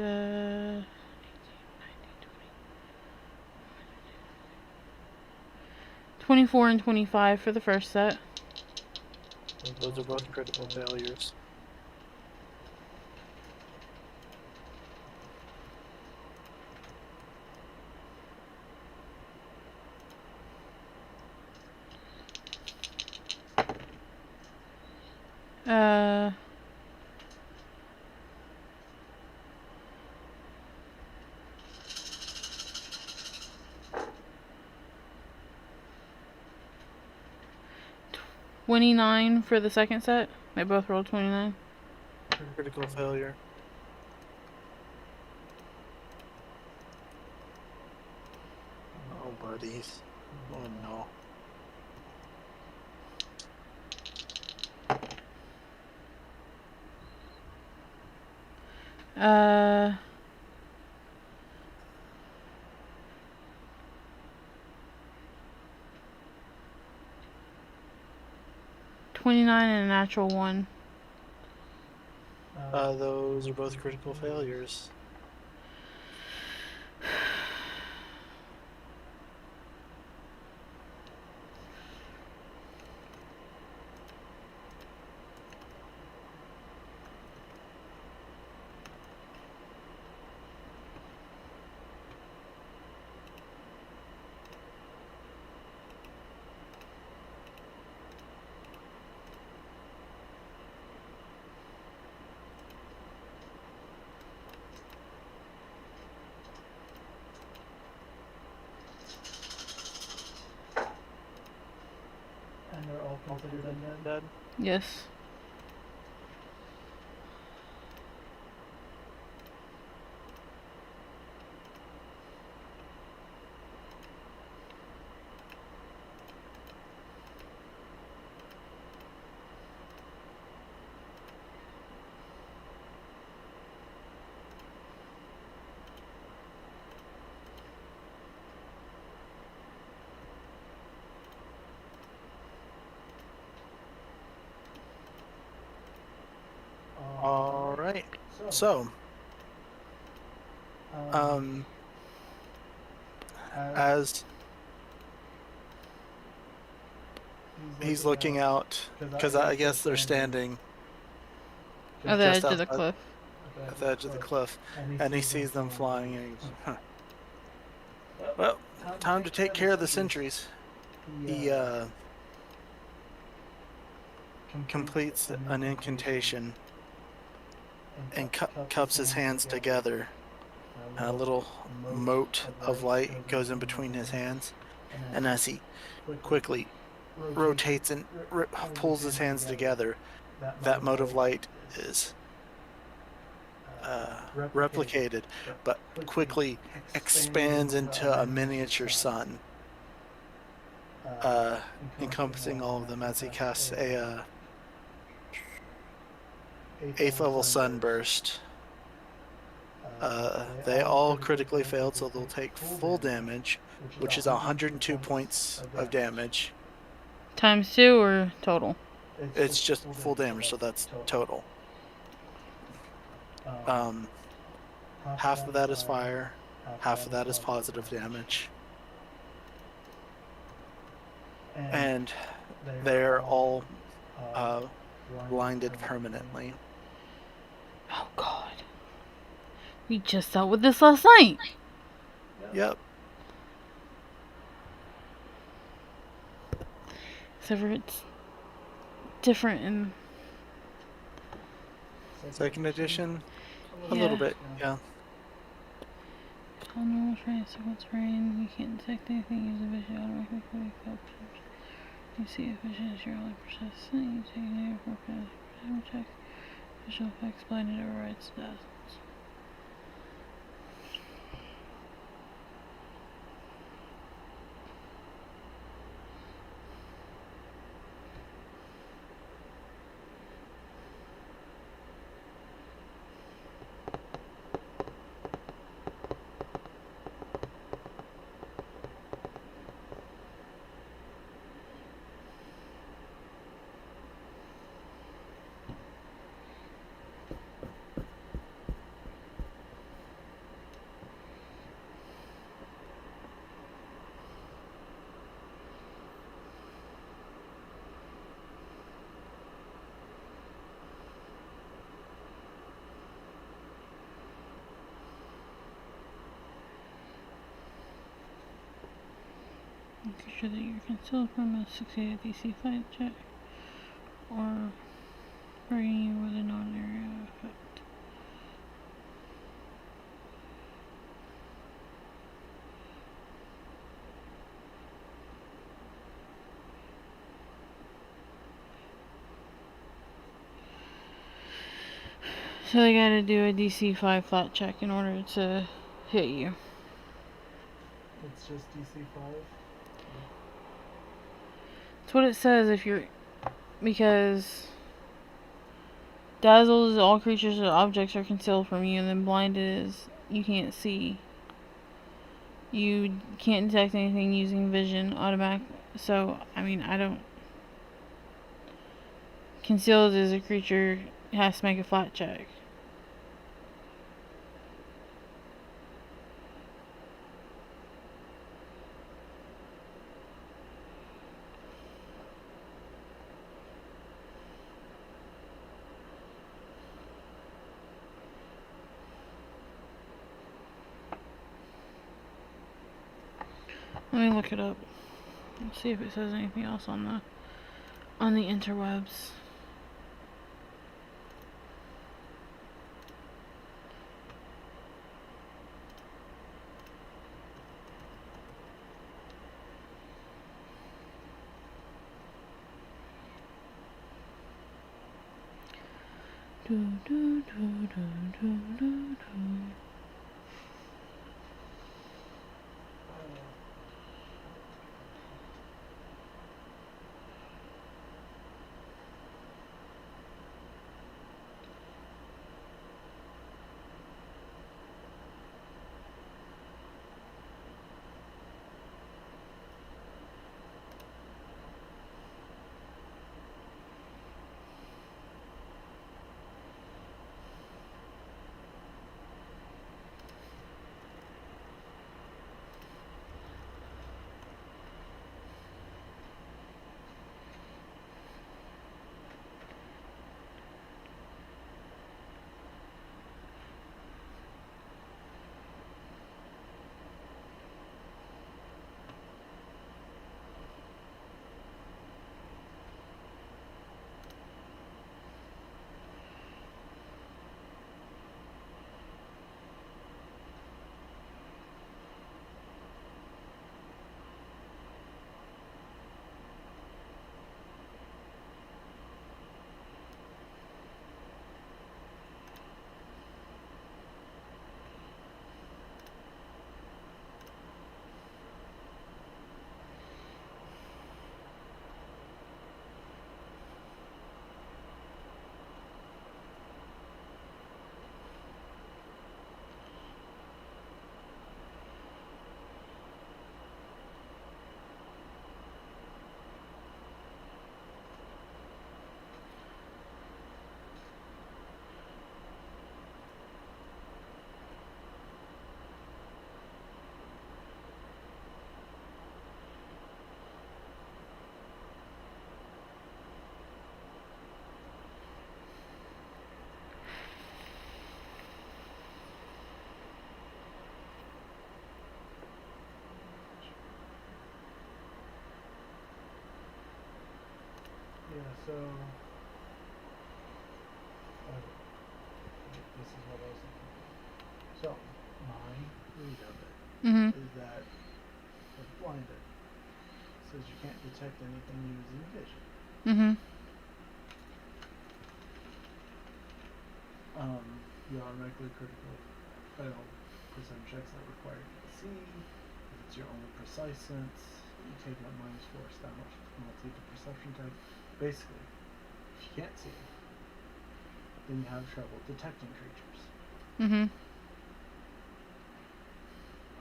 24 and 25 for the first set. Those are both critical failures. Uh, 29 for the second set. They both rolled 29. Critical failure. Oh, buddies. Oh, no. Uh, 29 and a natural 1. Those are both critical failures. All considered undead. Yes. So, um, as he's looking out, because I guess they're standing At the just edge of the outside cliff. at the edge of the cliff, and he sees them flying, and he goes, huh, well, time to take care of the sentries. He completes an incantation and cups his hands together. A little mote of light goes in between his hands, and as he quickly rotates and pulls his hands together, that mote of light is replicated, but quickly expands into a miniature sun, uh, encompassing all of them as he casts a eighth level sunburst. They all critically failed, so they'll take full damage, which is 102 points of damage. Times 2 or total? It's just full damage, so that's total. Um, Half of that is fire, half of that is positive damage, and they're all uh, blinded permanently. Oh god. We just dealt with this last night. Yep. Except for it's different in. Second edition, a little Yeah. bit, yeah. On normal terrain, sequence terrain, you can't detect anything, use a vision automatically. You see a vision as your only persistent, you take a negative for perception check. Visual effects blinded overrides dazzles. Making sure that you're concealed from a succeeded DC fight check or bringing you with a non-area effect. So they gotta do a DC 5 flat check in order to hit you. It's just DC 5? That's what it says if you're. Because dazzled is all creatures or objects are concealed from you, and then blinded is you can't see. You can't detect anything using vision automatic. So, I mean, I don't. Concealed is a creature has to make a flat check. Let me look it up. Let's see if it says anything else on the interwebs. Do, do, do, do, do, do, do. Yeah, so this is what I was looking for. So my read of it Mhm. is that it's blinded. It says you can't detect anything using vision. Mhm. You automatically critical fail percent checks that require you to see. If it's your only precise sense, you take out -4 stamina penalty to perception check. Basically, if you can't see, then you have trouble detecting creatures. Mhm.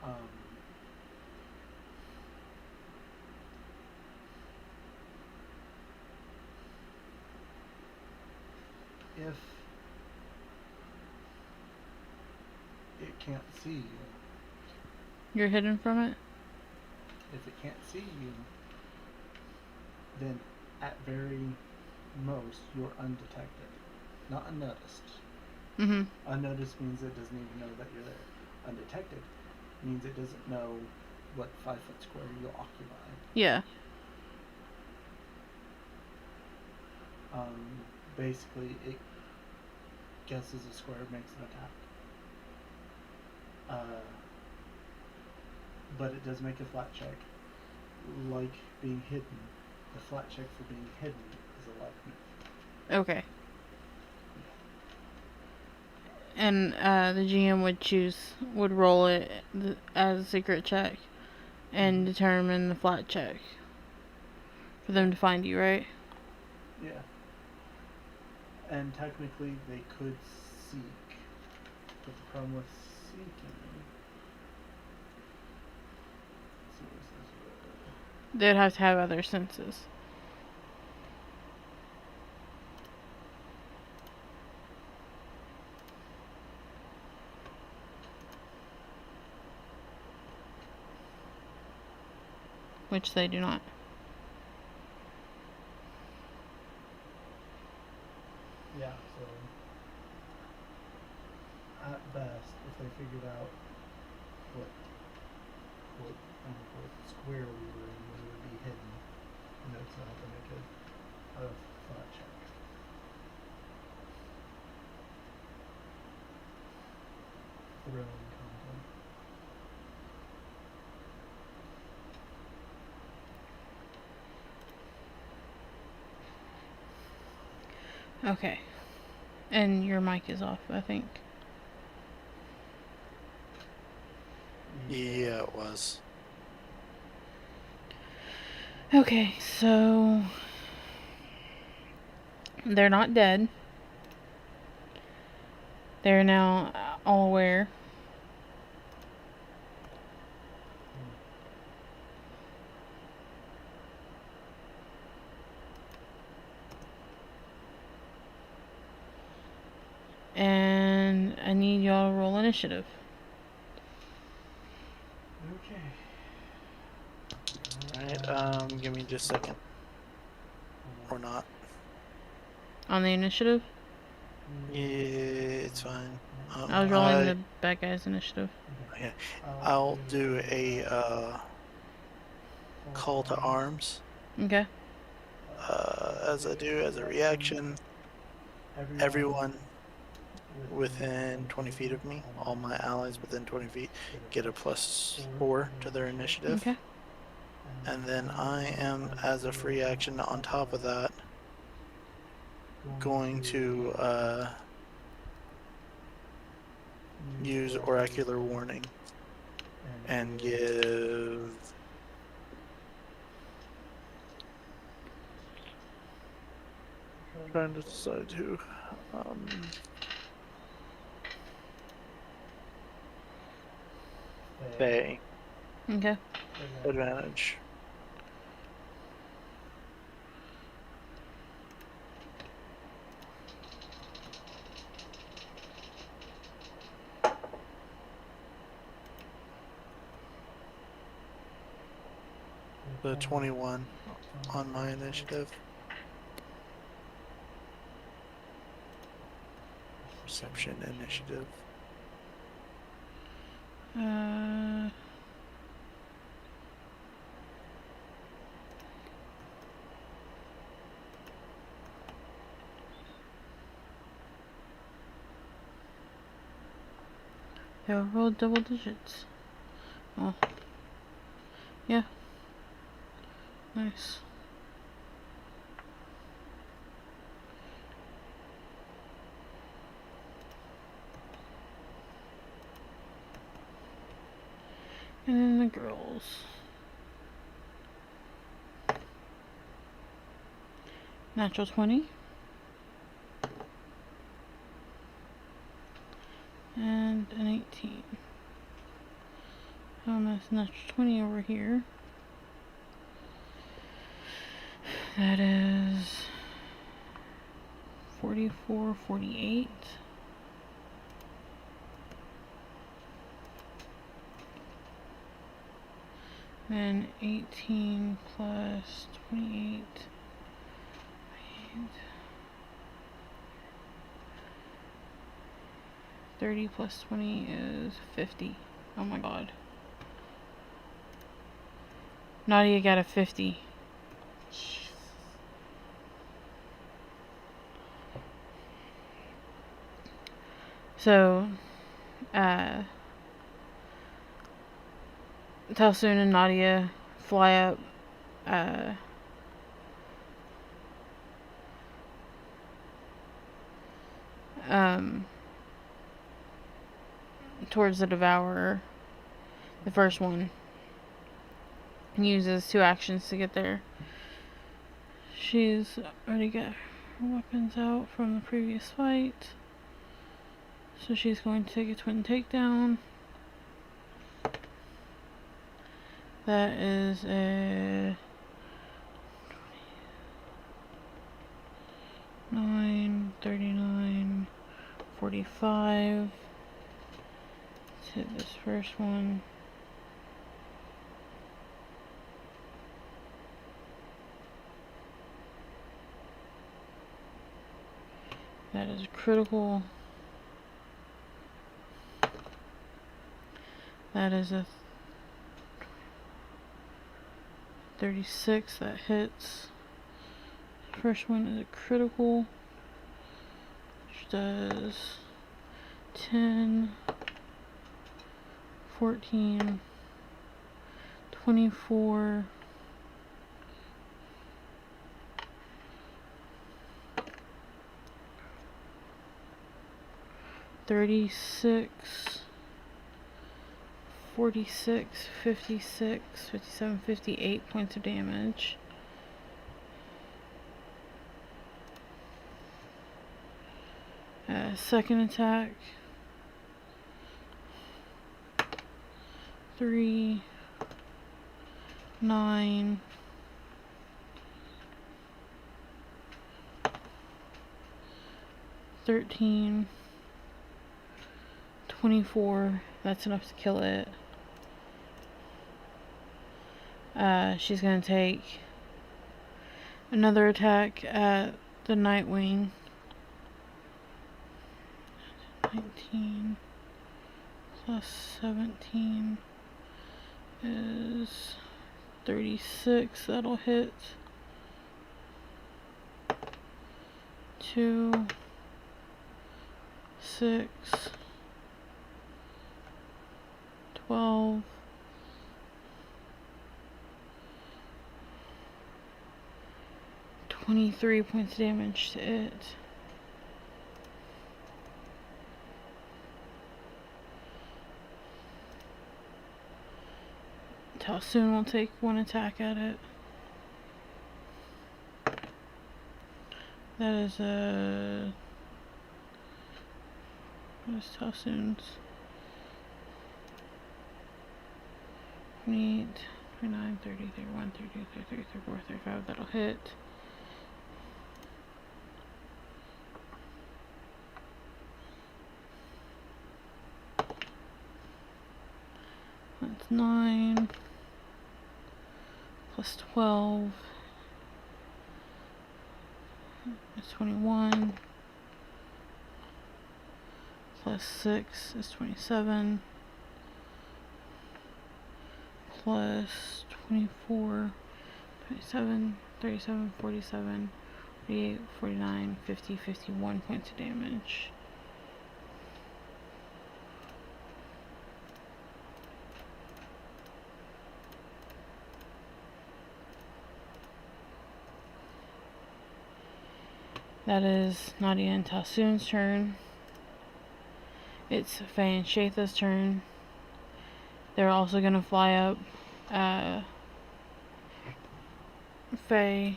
Um, if it can't see you, You're hidden from it? if it can't see you, then at very most you're undetected, not unnoticed. Mhm. Unnoticed means it doesn't even know that you're there. Undetected means it doesn't know what 5 foot square you'll occupy. Yeah. Basically, it guesses a square, makes an attack. But it does make a flat check. Like being hidden, the flat check for being hidden is a life move. Okay. And the GM would roll it as a secret check and determine the flat check for them to find you, right? Yeah. And technically, they could seek, but the problem with seeking. Let's see what it says. They'd have to have other senses. Which they do not. Yeah, so at best, if they figured out what quote unquote square we were in, we would be hidden. And that's not to make a flat check. Thrilling content. Okay. And your mic is off, I think. Yeah, it was. Okay, so they're not dead. They're now all aware. And I need y'all to roll initiative. Okay. Alright, give me just a second. Or not. On the initiative? Yeah, it's fine. I was rolling the bad guy's initiative. Okay. I'll do a call to arms. Okay. As I do as a reaction. Everyone within 20 feet of me, all my allies within 20 feet, get a +4 to their initiative. Okay. And then I am, as a free action on top of that, going to use Oracular Warning and give trying to decide who Faye Okay. advantage. The 21 on my initiative. Perception initiative. Yeah, rolled double digits. Oh. Yeah. Nice. And then the girls. Natural 20. And an 18. That's natural 20 over here. That is 44, 48. Then 18 plus 28. 30 plus 20 is 50. Oh my god. Nadia got a 50. So, Talsoon and Nadia fly up, towards the Devourer. The first one uses 2 actions to get there. She's already got her weapons out from the previous fight. So she's going to take a twin takedown. That is a 9, 39, 45. Let's hit this first one. That is critical. That is a 36 that hits. First one is a critical, which does 10, 14, 24, 36, 46, 56, 57, 58 points of damage. Second attack, 3, 9, 13, 24. That's enough to kill it. She's gonna take another attack at the Nightwing. 19 plus 17 is 36. That'll hit. 2, 6, 12, 23 points of damage to it. Talsoon will take 1 attack at it. That is a... what is Talsoon's? 28, 29, 30, 31, 32, 33, 34, 35. That'll hit. That's 9 plus 12 is 21 plus 6 is 27 plus 24, 27, 37, 47, 48, 49, 50, 51 points of damage. That is Nadia and Tassoon's turn. It's Faye and Shatha's turn. They're also gonna fly up. Faye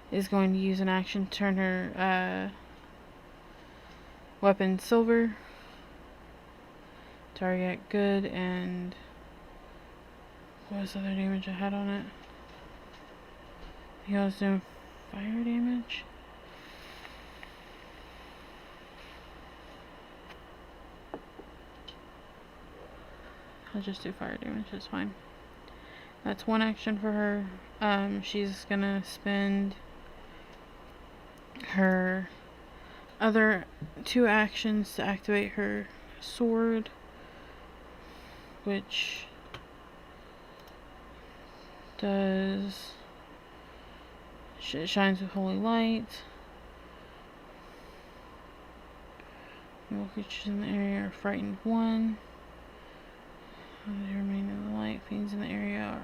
is going to use an action to turn her weapon silver. Target good, and what was the other damage I had on it? I think I was doing fire damage. I'll just do fire damage, it's fine. That's one action for her. She's gonna spend her other 2 actions to activate her sword, which does shines with holy light. All creatures in the area are frightened 1. They remain in the light. Fiends in the area are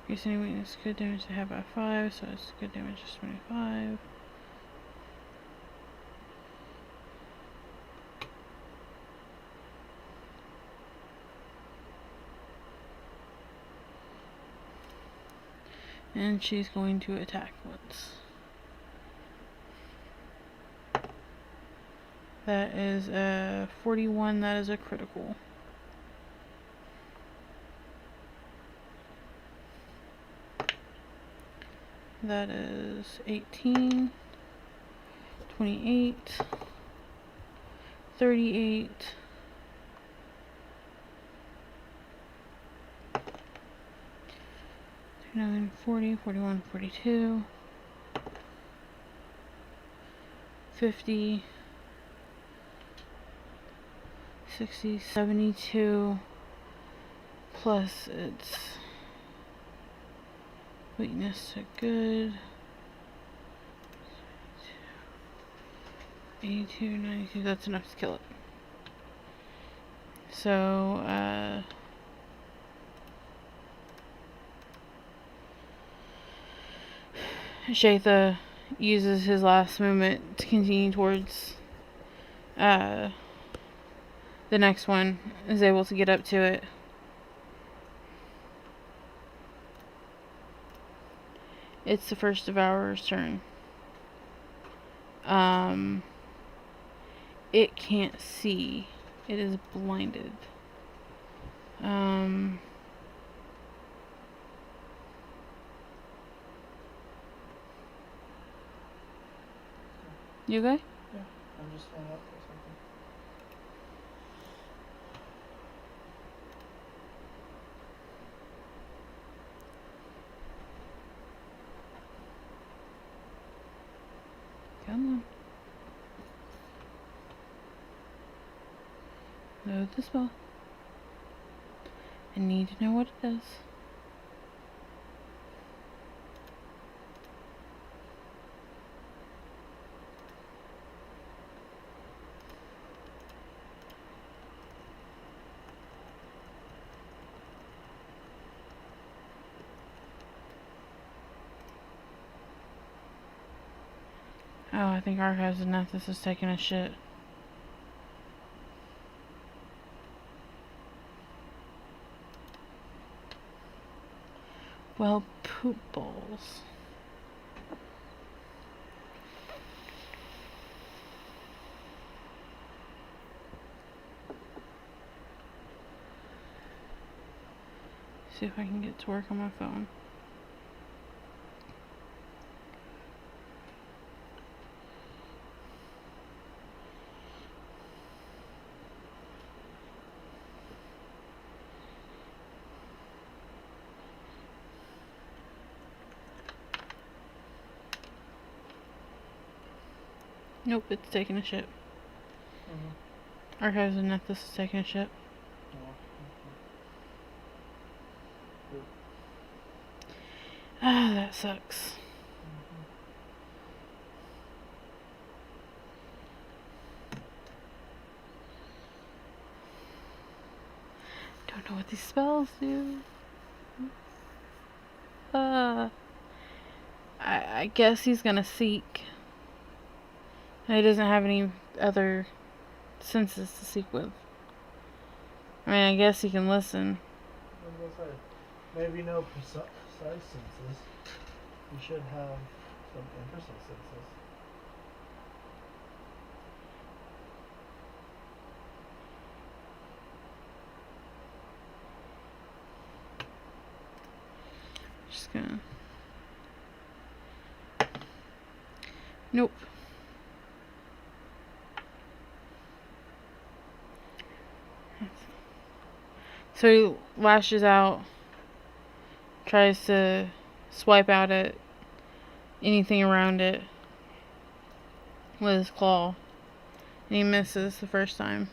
increase any weakness. Good damage they have by 5, so it's good damage is 25. And she's going to attack once. That is a 41, that is a critical. That is 18, 28, 38, 39, 40, 41, 42, 50, 60, 72, plus its weakness to good. 82, 92, that's enough to kill it. So, Shatha uses his last movement to continue towards the next one, is able to get up to it. It's the first devourer's turn. It can't see. It is blinded. You okay? Yeah, I'm just standing up for something. Come on. Load the spell. I need to know what it does. Oh, I think Archives of Nethys is taking a shit. Well, poop balls. See if I can get to work on my phone. Nope, it's taking a shit. Archives of Nethys is taking a shit. Ah, that sucks. know what these spells do. I guess he's gonna seek. He doesn't have any other senses to seek with. I mean, I guess he can listen. Maybe no precise senses. You should have some imprecise senses. Just gonna. Nope. So he lashes out, tries to swipe out at anything around it with his claw, and he misses the first time.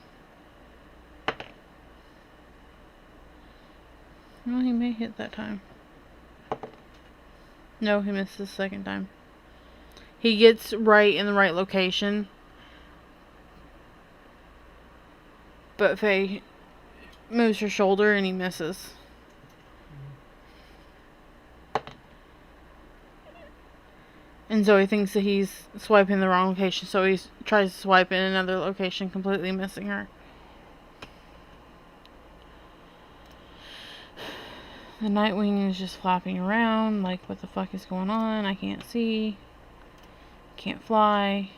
Well, he may hit that time. No, he missed the second time. He gets right in the right location, but Faye moves her shoulder and he misses. And Zoe thinks that he's swiping the wrong location, so he tries to swipe in another location, completely missing her. The Nightwing is just flapping around, like, what the fuck is going on? I can't see. Can't fly.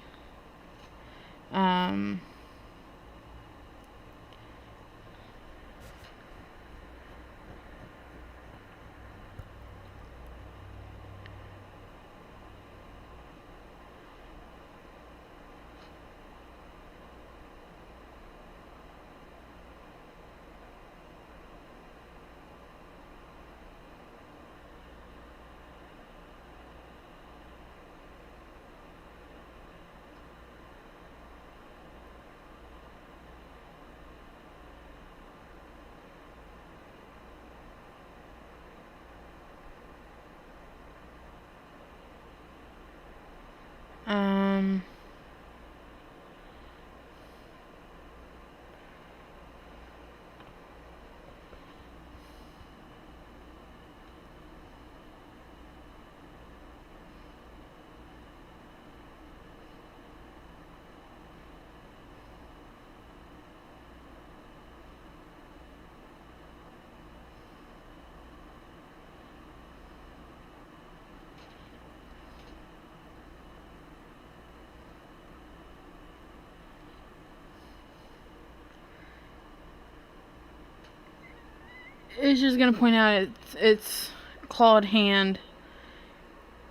It's just gonna point out its clawed hand,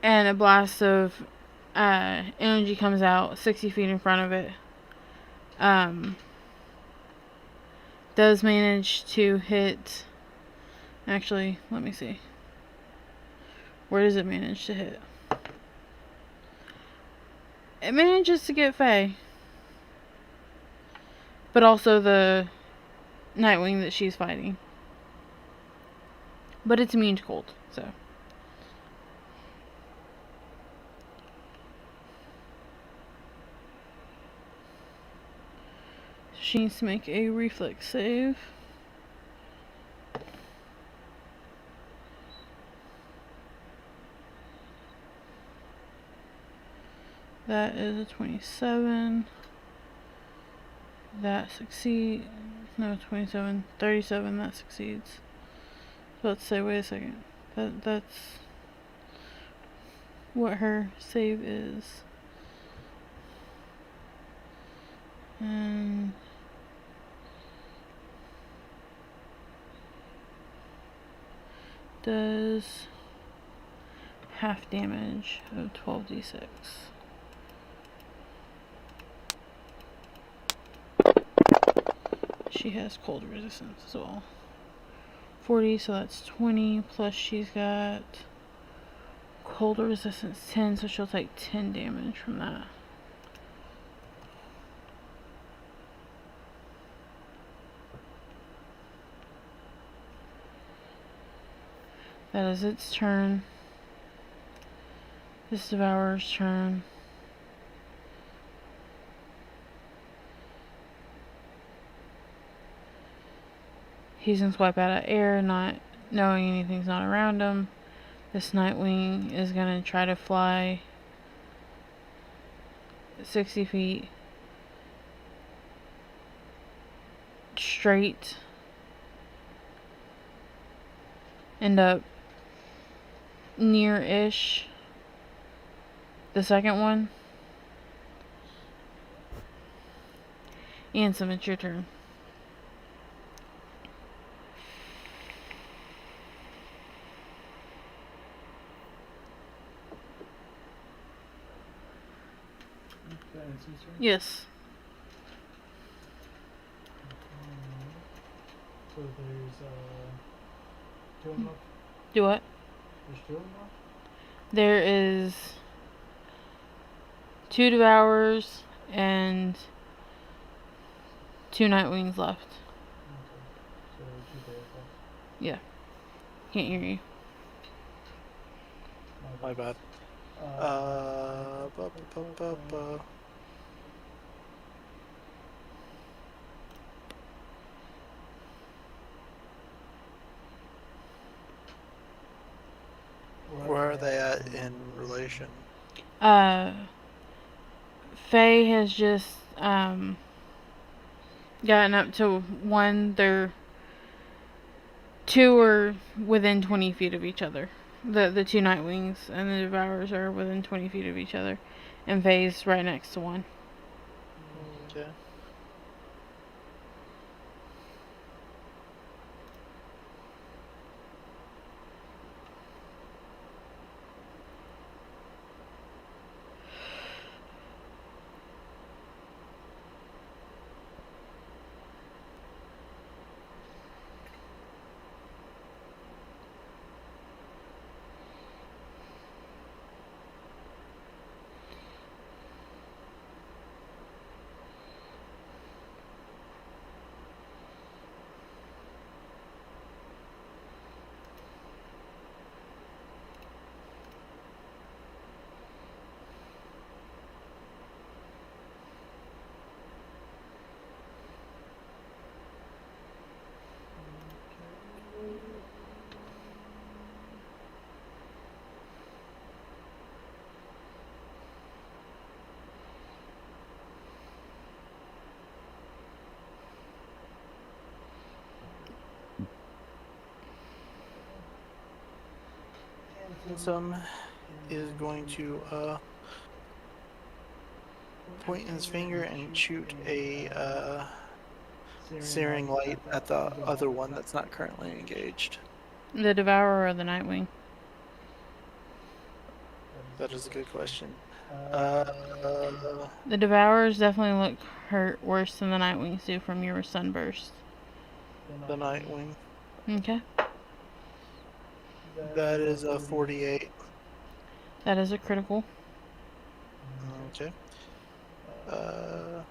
and a blast of energy comes out 60 feet in front of it. Does manage to hit. Actually, let me see. Where does it manage to hit? It manages to get Faye, but also the Nightwing that she's fighting. But it's immune to cold, so. She needs to make a reflex save. That is a 27. That succeeds. No, 27. 37, that succeeds. Let's say, wait a second. That's what her save is. And does half damage of 12d6. She has cold resistance as well. 40, so that's 20, plus she's got cold resistance 10, so she'll take 10 damage from that. That is its turn. This Devourer's turn. He's gonna swipe out of air, not knowing anything's not around him. This Nightwing is gonna try to fly 60 feet straight. End up near-ish the second one. Ansem, it's your turn. Okay, it's his turn. Yes. So there's two of them left. Do what? There's two of them left. There is 2 Devourers and 2 Nightwings left. Okay. So 2 players left. Yeah. Can't hear you. My bad. Ba, ba, ba, ba. Where are they at in relation? Faye has just gotten up to 1. They're 2 are within 20 feet of each other. The 2 Nightwings and the Devourers are within 20 feet of each other, and Faye's right next to 1. Okay. Ansem is going to point his finger and shoot a searing light at the other one that's not currently engaged. The Devourer or the Nightwing? That is a good question. The Devourers definitely look hurt worse than the Nightwings do from your sunburst. The Nightwing. Okay. That is a 48. That is a critical. Okay. Ooh.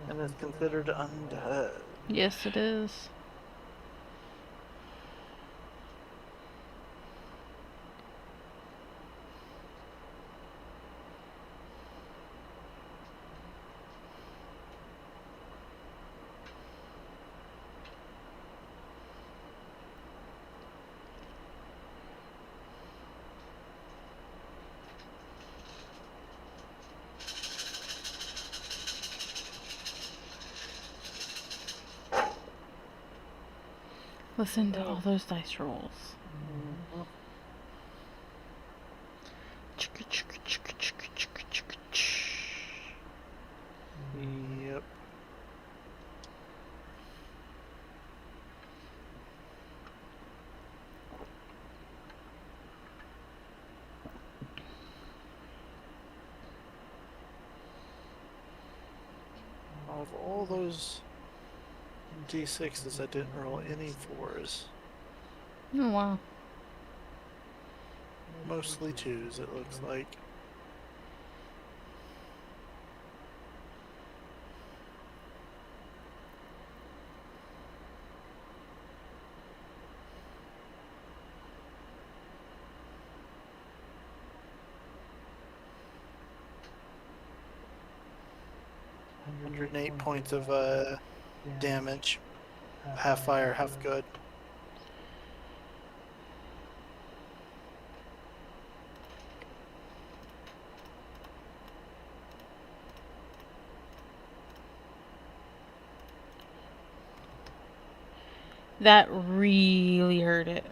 And it's considered undead. Yes, it is. Listen to all those dice rolls. Mm-hmm. Yep. Of all those D6s, I didn't roll any 4s. Oh, wow. Mostly 2s, it looks like. 108 points of damage. Half fire, half good. That really hurt it.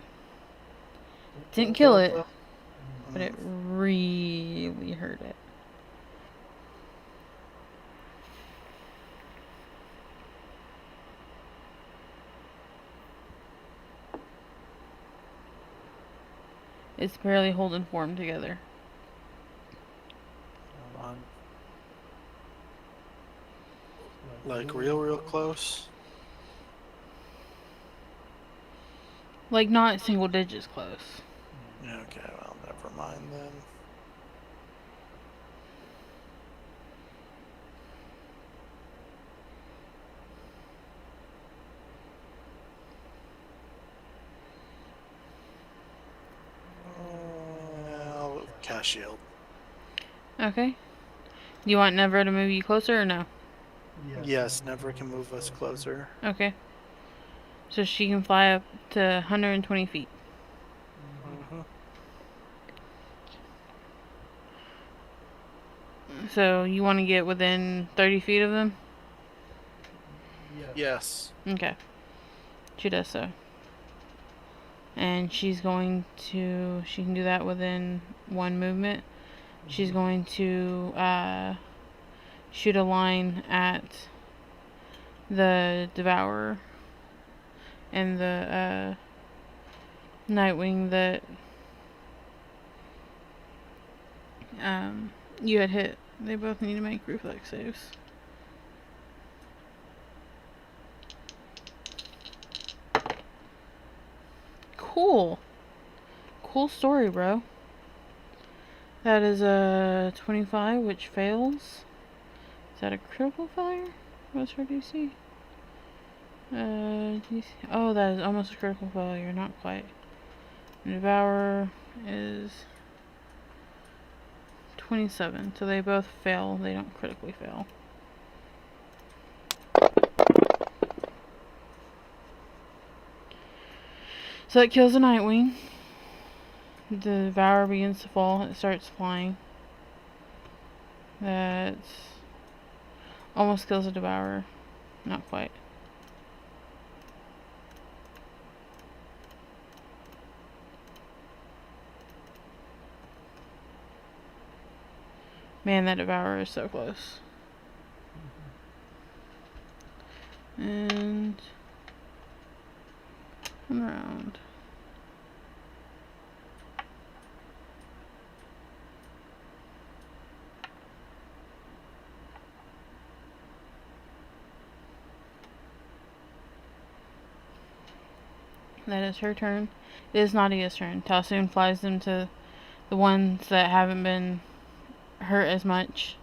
Didn't kill it, but it really hurt it. It's barely holding form together. Hold on. Like real close. Like not single digits close. Okay, well, never mind then. I'll cast shield. Okay. Do you want Never to move you closer or no? Yes, never can move us closer. Okay. So she can fly up to 120 feet. Mm-hmm. So you want to get within 30 feet of them? Yes. Okay. She does so. And she's going to... She can do that within one movement. She's going to shoot a line at the Devourer and the Nightwing that you had hit. They both need to make reflex saves. Cool. Cool story, bro. That is a 25, which fails. Is that a critical failure? What's her DC? DC. Oh, that is almost a critical failure. Not quite. And Devourer is 27. So they both fail. They don't critically fail. So that kills the Nightwing. The Devourer begins to fall. It starts flying. That almost kills the Devourer. Not quite. Man, that Devourer is so close. And come around. That is her turn. It is Nadia's turn. Talsoon flies them to the ones that haven't been hurt as much.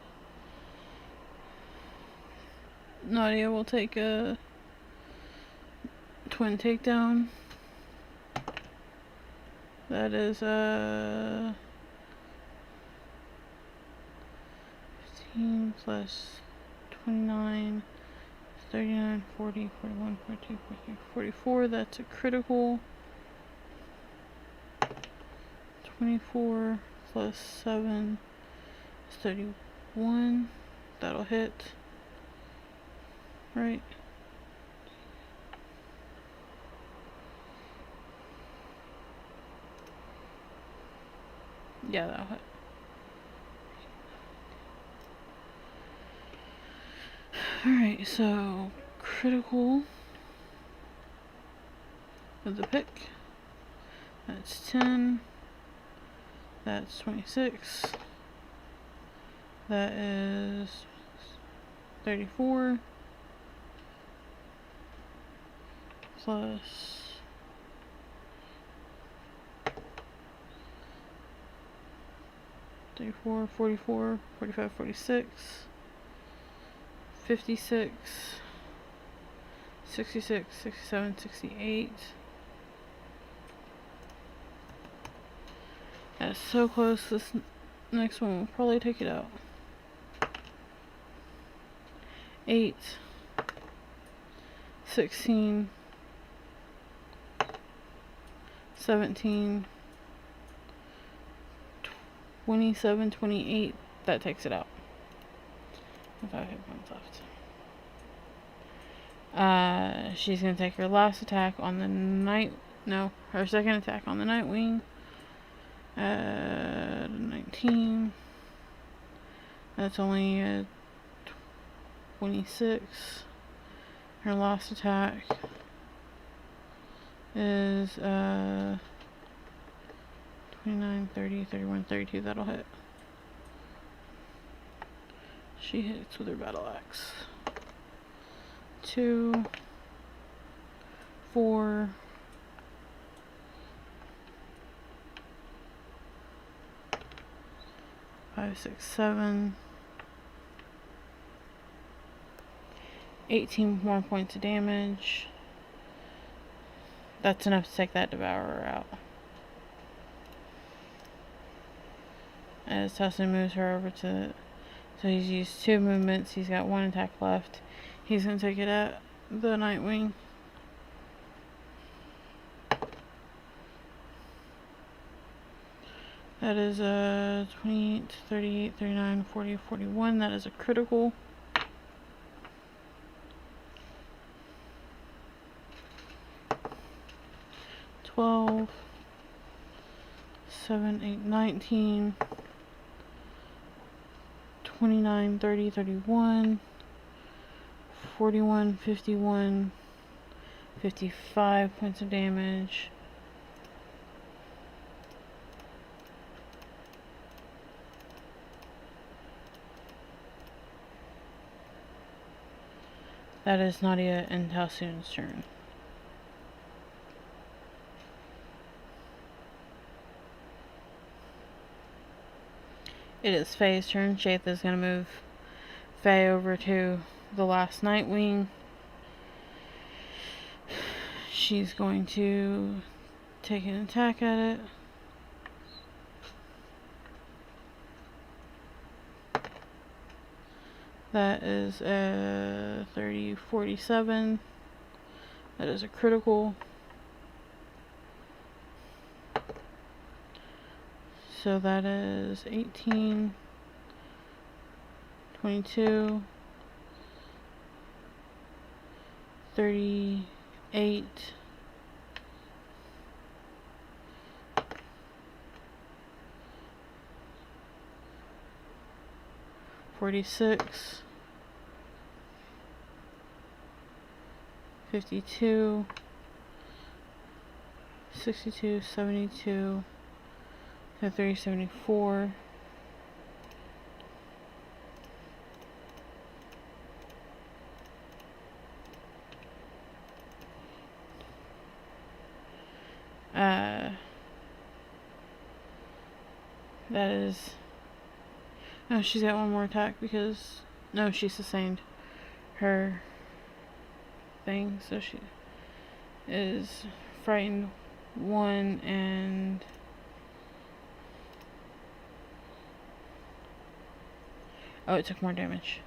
Nadia will take a twin takedown. That is 15 plus 29, 39, 40, 41, 42, 43, 44. That's a critical. 24 plus 7 is 31. That'll hit. Right. Yeah, that'll hit. Alright, so critical with the pick. That's 10. That's 26. That is 34. Plus 34, 44, 45, 46, 56, 66, 67, 68. That's so close. This next one will probably take it out. 8, 16, 17, 27, 28. That takes it out. 5 hit points left. She's gonna take her last attack on the her second attack on the Nightwing. 19. That's only a 26. Her last attack is 29, 30, 31, 32. That'll hit. She hits with her battle axe. 2, 4, 5, 6, 7, 18 more points of damage. That's enough to take that Devourer out. As Tussin moves her over to... So he's used 2 movements. He's got 1 attack left. He's going to take it at the Nightwing. That is 28, 38, 39, 40, 41. That is a critical. $12, 7, 8, 19, 29, 30, 31, 41, 51, 55 points of damage. That is Nadia and Talsoon's turn. It is Faye's turn. Shaith is going to move Faye over to the last Nightwing. She's going to take an attack at it. That is a 30, 47. That is a critical. So that is 18, 22, 38, 46, 52, 62, 72, 30, 74. That is... Oh, she's got one more attack because... No, she sustained her thing, so she is frightened 1 and... Oh, it took more damage.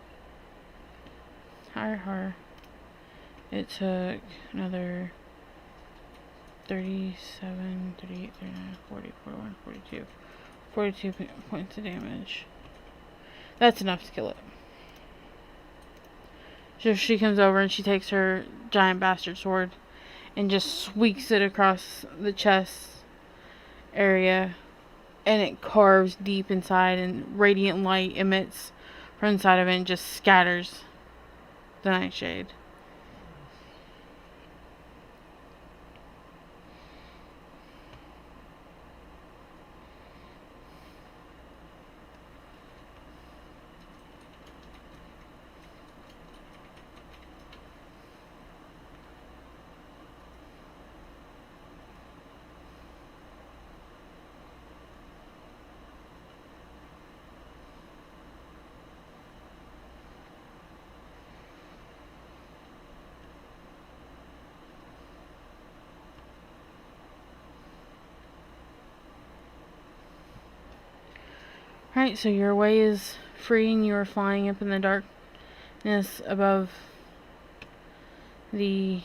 Higher. It took another 37, 38, 39, 40, 41, 42. 42 points of damage. That's enough to kill it. So she comes over and she takes her giant bastard sword and just sweeps it across the chest area, and it carves deep inside, and radiant light emits from inside of it and just scatters the Nightshade. Alright, so your way is free and you are flying up in the dark Yes, above the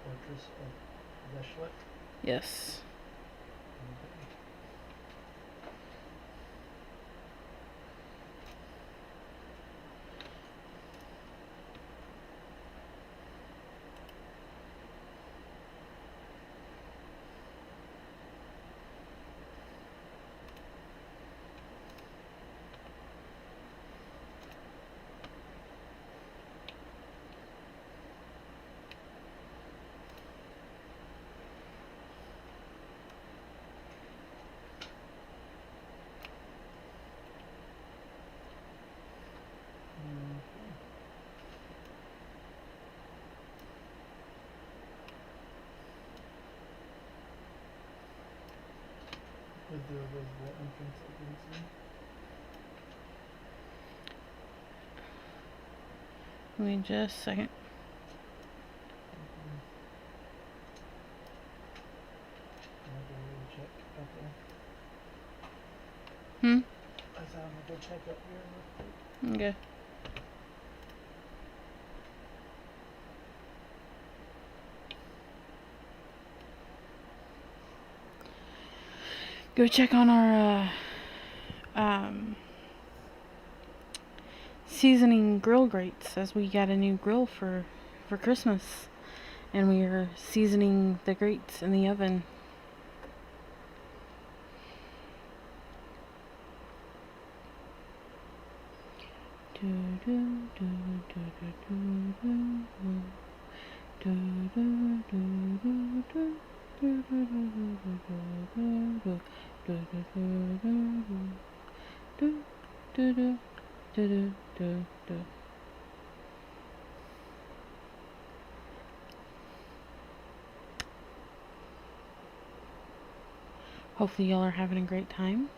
Fortress of Zeshlik. yes. Okay. With the visible entrance I can see. Give me just a second. I'll go check out there. Hmm? I said I'm gonna go check up here real quick. Okay. Go check on our seasoning grill grates, as we got a new grill for Christmas, and we are seasoning the grates in the oven. Hopefully y'all are having a great time.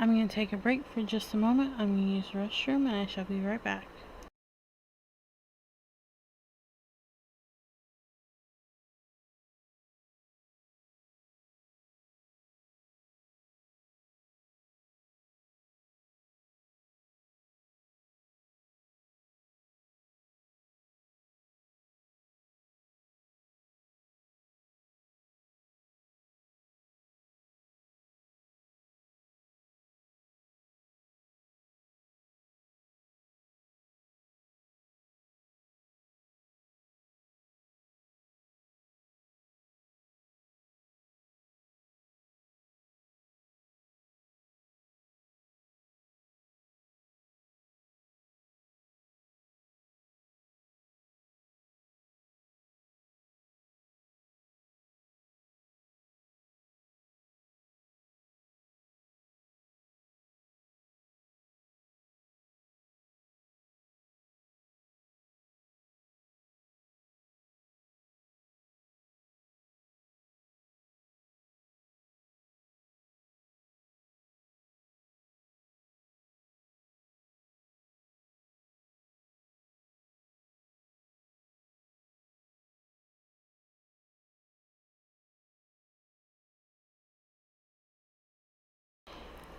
I'm going to take a break for just a moment. I'm going to use the restroom, and I shall be right back.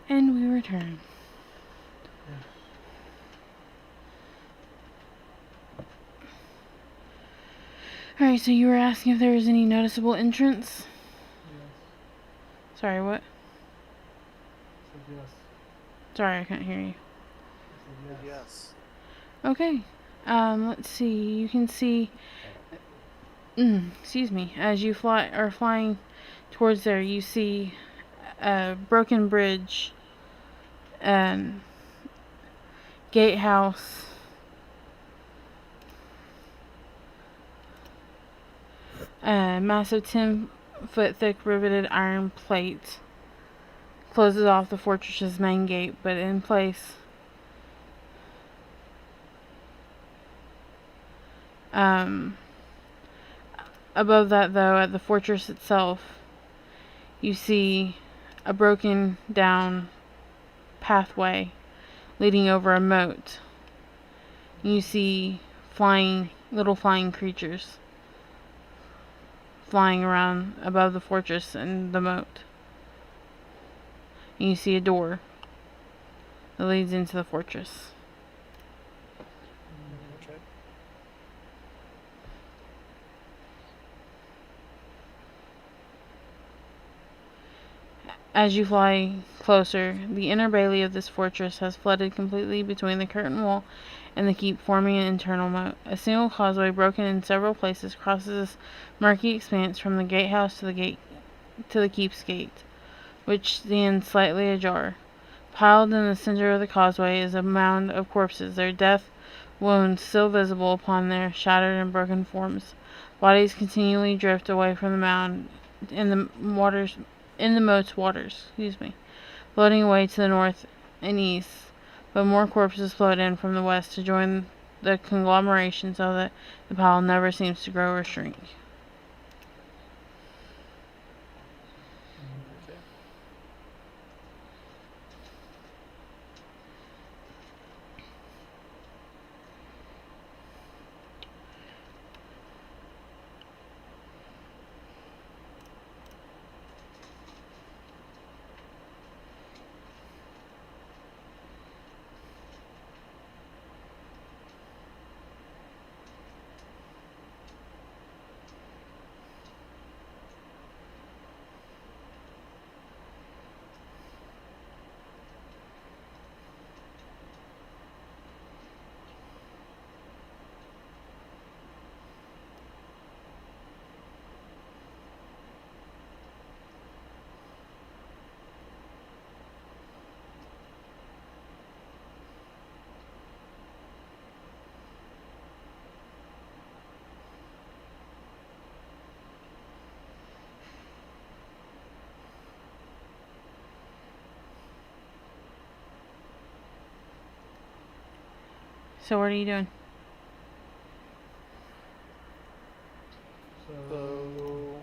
And we return. Alright, so you were asking if there was any noticeable entrance? Yes. Sorry, what? Said yes. Sorry, I couldn't hear you. I said yes. Yes. Okay. Let's see. You can see. Excuse me. As you are flying towards there, you see a broken bridge, um, gatehouse, a massive 10-foot thick riveted iron plate closes off the fortress's main gate, but in place. Um, Above that, though, at the fortress itself, you see a broken down pathway leading over a moat. You see little flying creatures flying around above the fortress and the moat. And you see a door that leads into the fortress. Okay. As you fly closer, the inner bailey of this fortress has flooded completely between the curtain wall and the keep, forming an internal moat. A single causeway, broken in several places, crosses this murky expanse from the gatehouse to the keep's gate, which stands slightly ajar. Piled in the center of the causeway is a mound of corpses, their death wounds still visible upon their shattered and broken forms. Bodies continually drift away from the mound in the moat's waters, floating away to the north and east, but more corpses float in from the west to join the conglomeration so that the pile never seems to grow or shrink. Okay. So what are you doing? So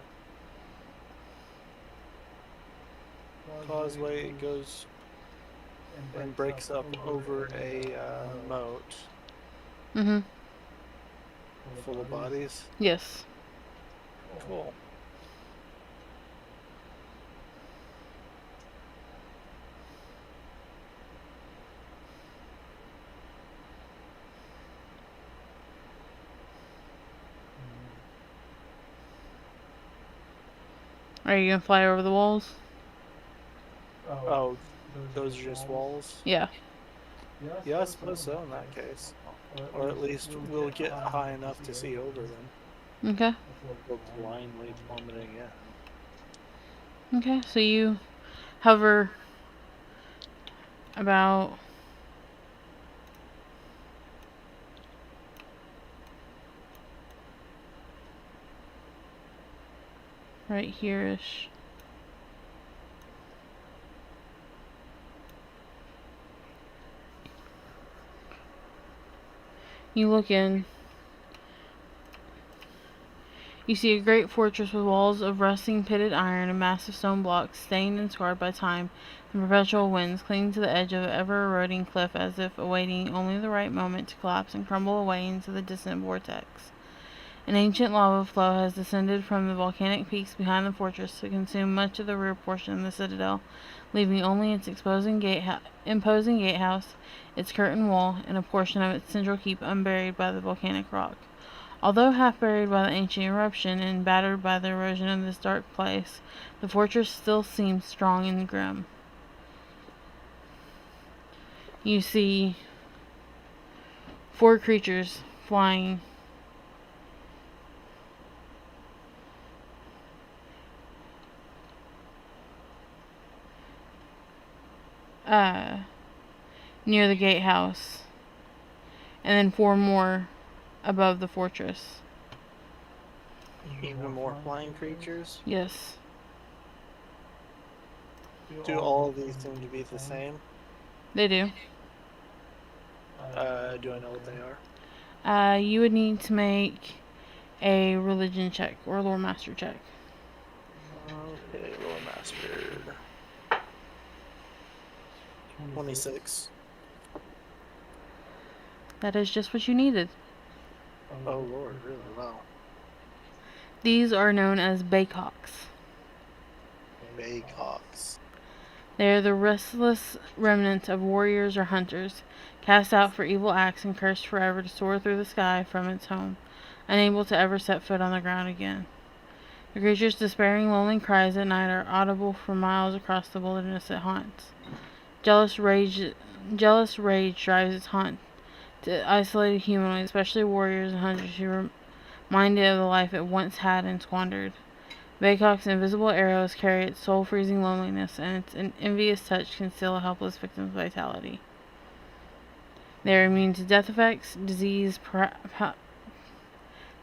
causeway it goes and breaks up over a moat Mm-hmm. full of bodies. Yes. Cool. Are you gonna fly over the walls? Oh, those are just walls? Yeah. Yeah, I suppose so in that case. Or at least we'll get high enough to see over them. Okay. Go blindly plummeting in. Okay. So you hover about right here-ish. You look in. You see a great fortress with walls of rusting pitted iron and massive stone blocks, stained and scarred by time and perpetual winds, clinging to the edge of an ever-eroding cliff as if awaiting only the right moment to collapse and crumble away into the distant vortex. An ancient lava flow has descended from the volcanic peaks behind the fortress to consume much of the rear portion of the citadel, leaving only its imposing gatehouse, its curtain wall, and a portion of its central keep unburied by the volcanic rock. Although half buried by the ancient eruption and battered by the erosion of this dark place, the fortress still seems strong and grim. you see 4 creatures flying near the gatehouse, and then 4 more above the fortress. Even more flying creatures. Yes. Do all of these seem to be the same? They do. Do I know what they are? You would need to make a religion check or lore master check. Okay, lore mastered. 26. That is just what you needed. Oh lord, really? Wow. These are known as Baycocks. Baycocks. They are the restless remnants of warriors or hunters, cast out for evil acts and cursed forever to soar through the sky from its home, unable to ever set foot on the ground again. The creature's despairing, lonely cries at night are audible for miles across the wilderness it haunts. Jealous rage drives its haunt to isolated humanoids, especially warriors and hunters who are reminded of the life it once had and squandered. Baycock's invisible arrows carry its soul-freezing loneliness, and its envious touch can steal a helpless victim's vitality. They are immune to death effects, disease,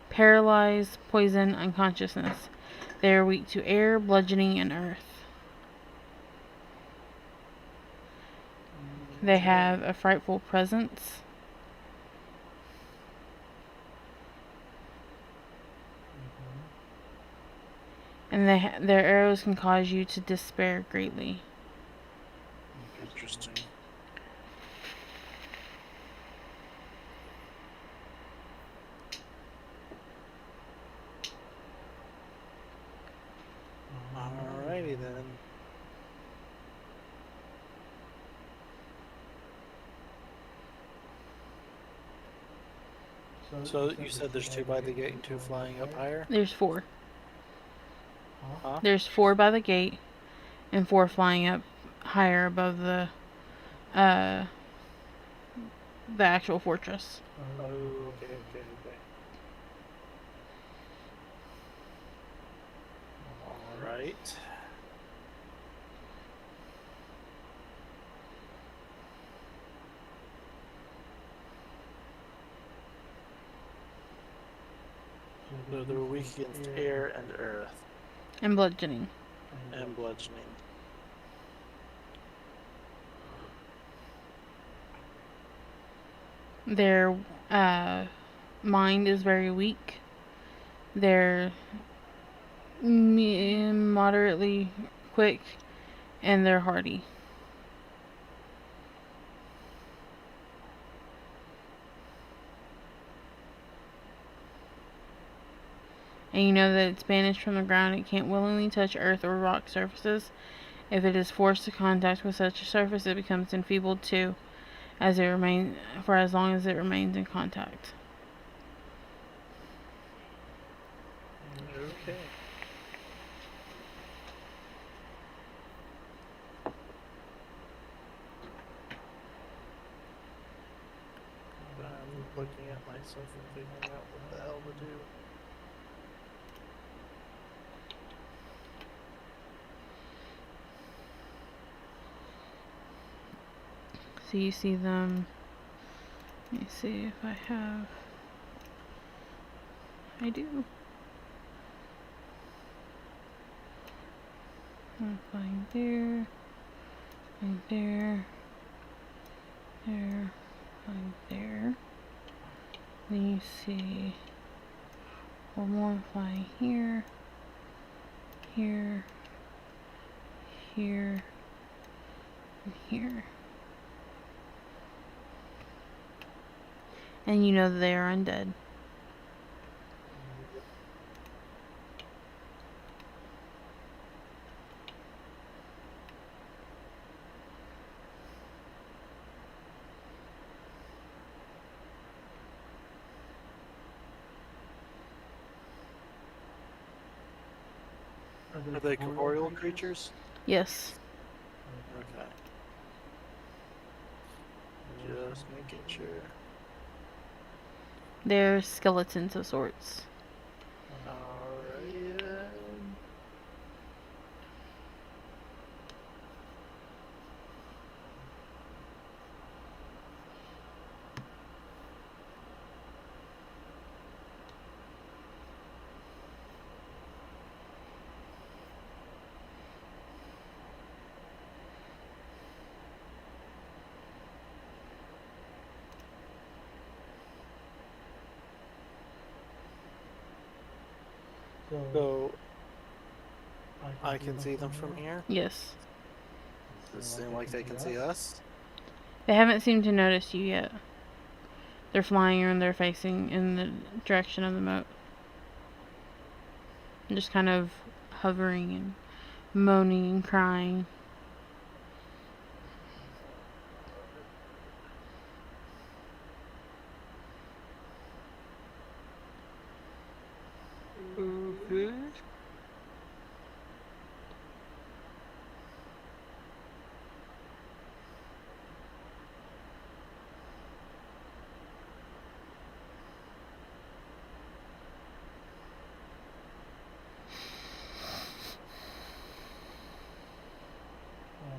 paralyze, poison, unconsciousness. They are weak to air, bludgeoning, and earth. They have a frightful presence. And their arrows can cause you to despair greatly. Interesting. Alrighty then. So you said there's 2 by the gate and 2 flying up higher? There's 4. Huh? There's 4 by the gate and 4 flying up higher above the actual fortress. Oh, okay. Alright. So they're weak against air and earth And bludgeoning. and bludgeoning. Their mind is very weak. They're moderately quick, and they're hardy. And you know that it's banished from the ground. It can't willingly touch earth or rock surfaces. If it is forced to contact with such a surface, it becomes enfeebled too, as it remains for as long as it remains in contact. Okay. I'm looking at myself and figuring out what the hell to do. So you see them. Let me see if I have. I do. I'm flying there. Flying there. There. Flying there. Then you see 4 more flying here. Here. Here. And here. And you know that they are undead. Are they corporeal creatures? Yes. Okay. Just making sure. They're skeletons of sorts. Alright. So I can see them from here. Yes. Does it seem like they can see us? They haven't seemed to notice you yet. They're flying and they're facing in the direction of the moat. Just kind of hovering and moaning and crying. Okay.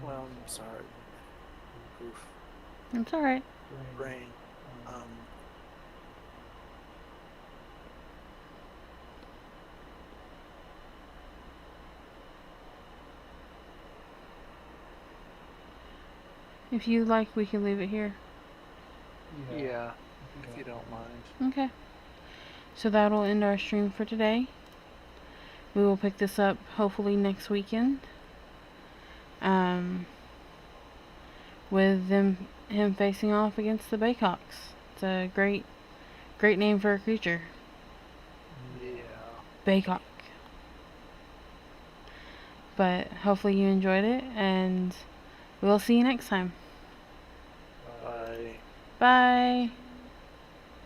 Well, I'm sorry. Oof. It's alright. Brain. If you like, we can leave it here. Yeah, if you don't mind. Okay. So that'll end our stream for today. We will pick this up hopefully next weekend. With him facing off against the Baycocks. It's a great name for a creature. Yeah. Baycock. But hopefully you enjoyed it, and we'll see you next time. Bye. Bye.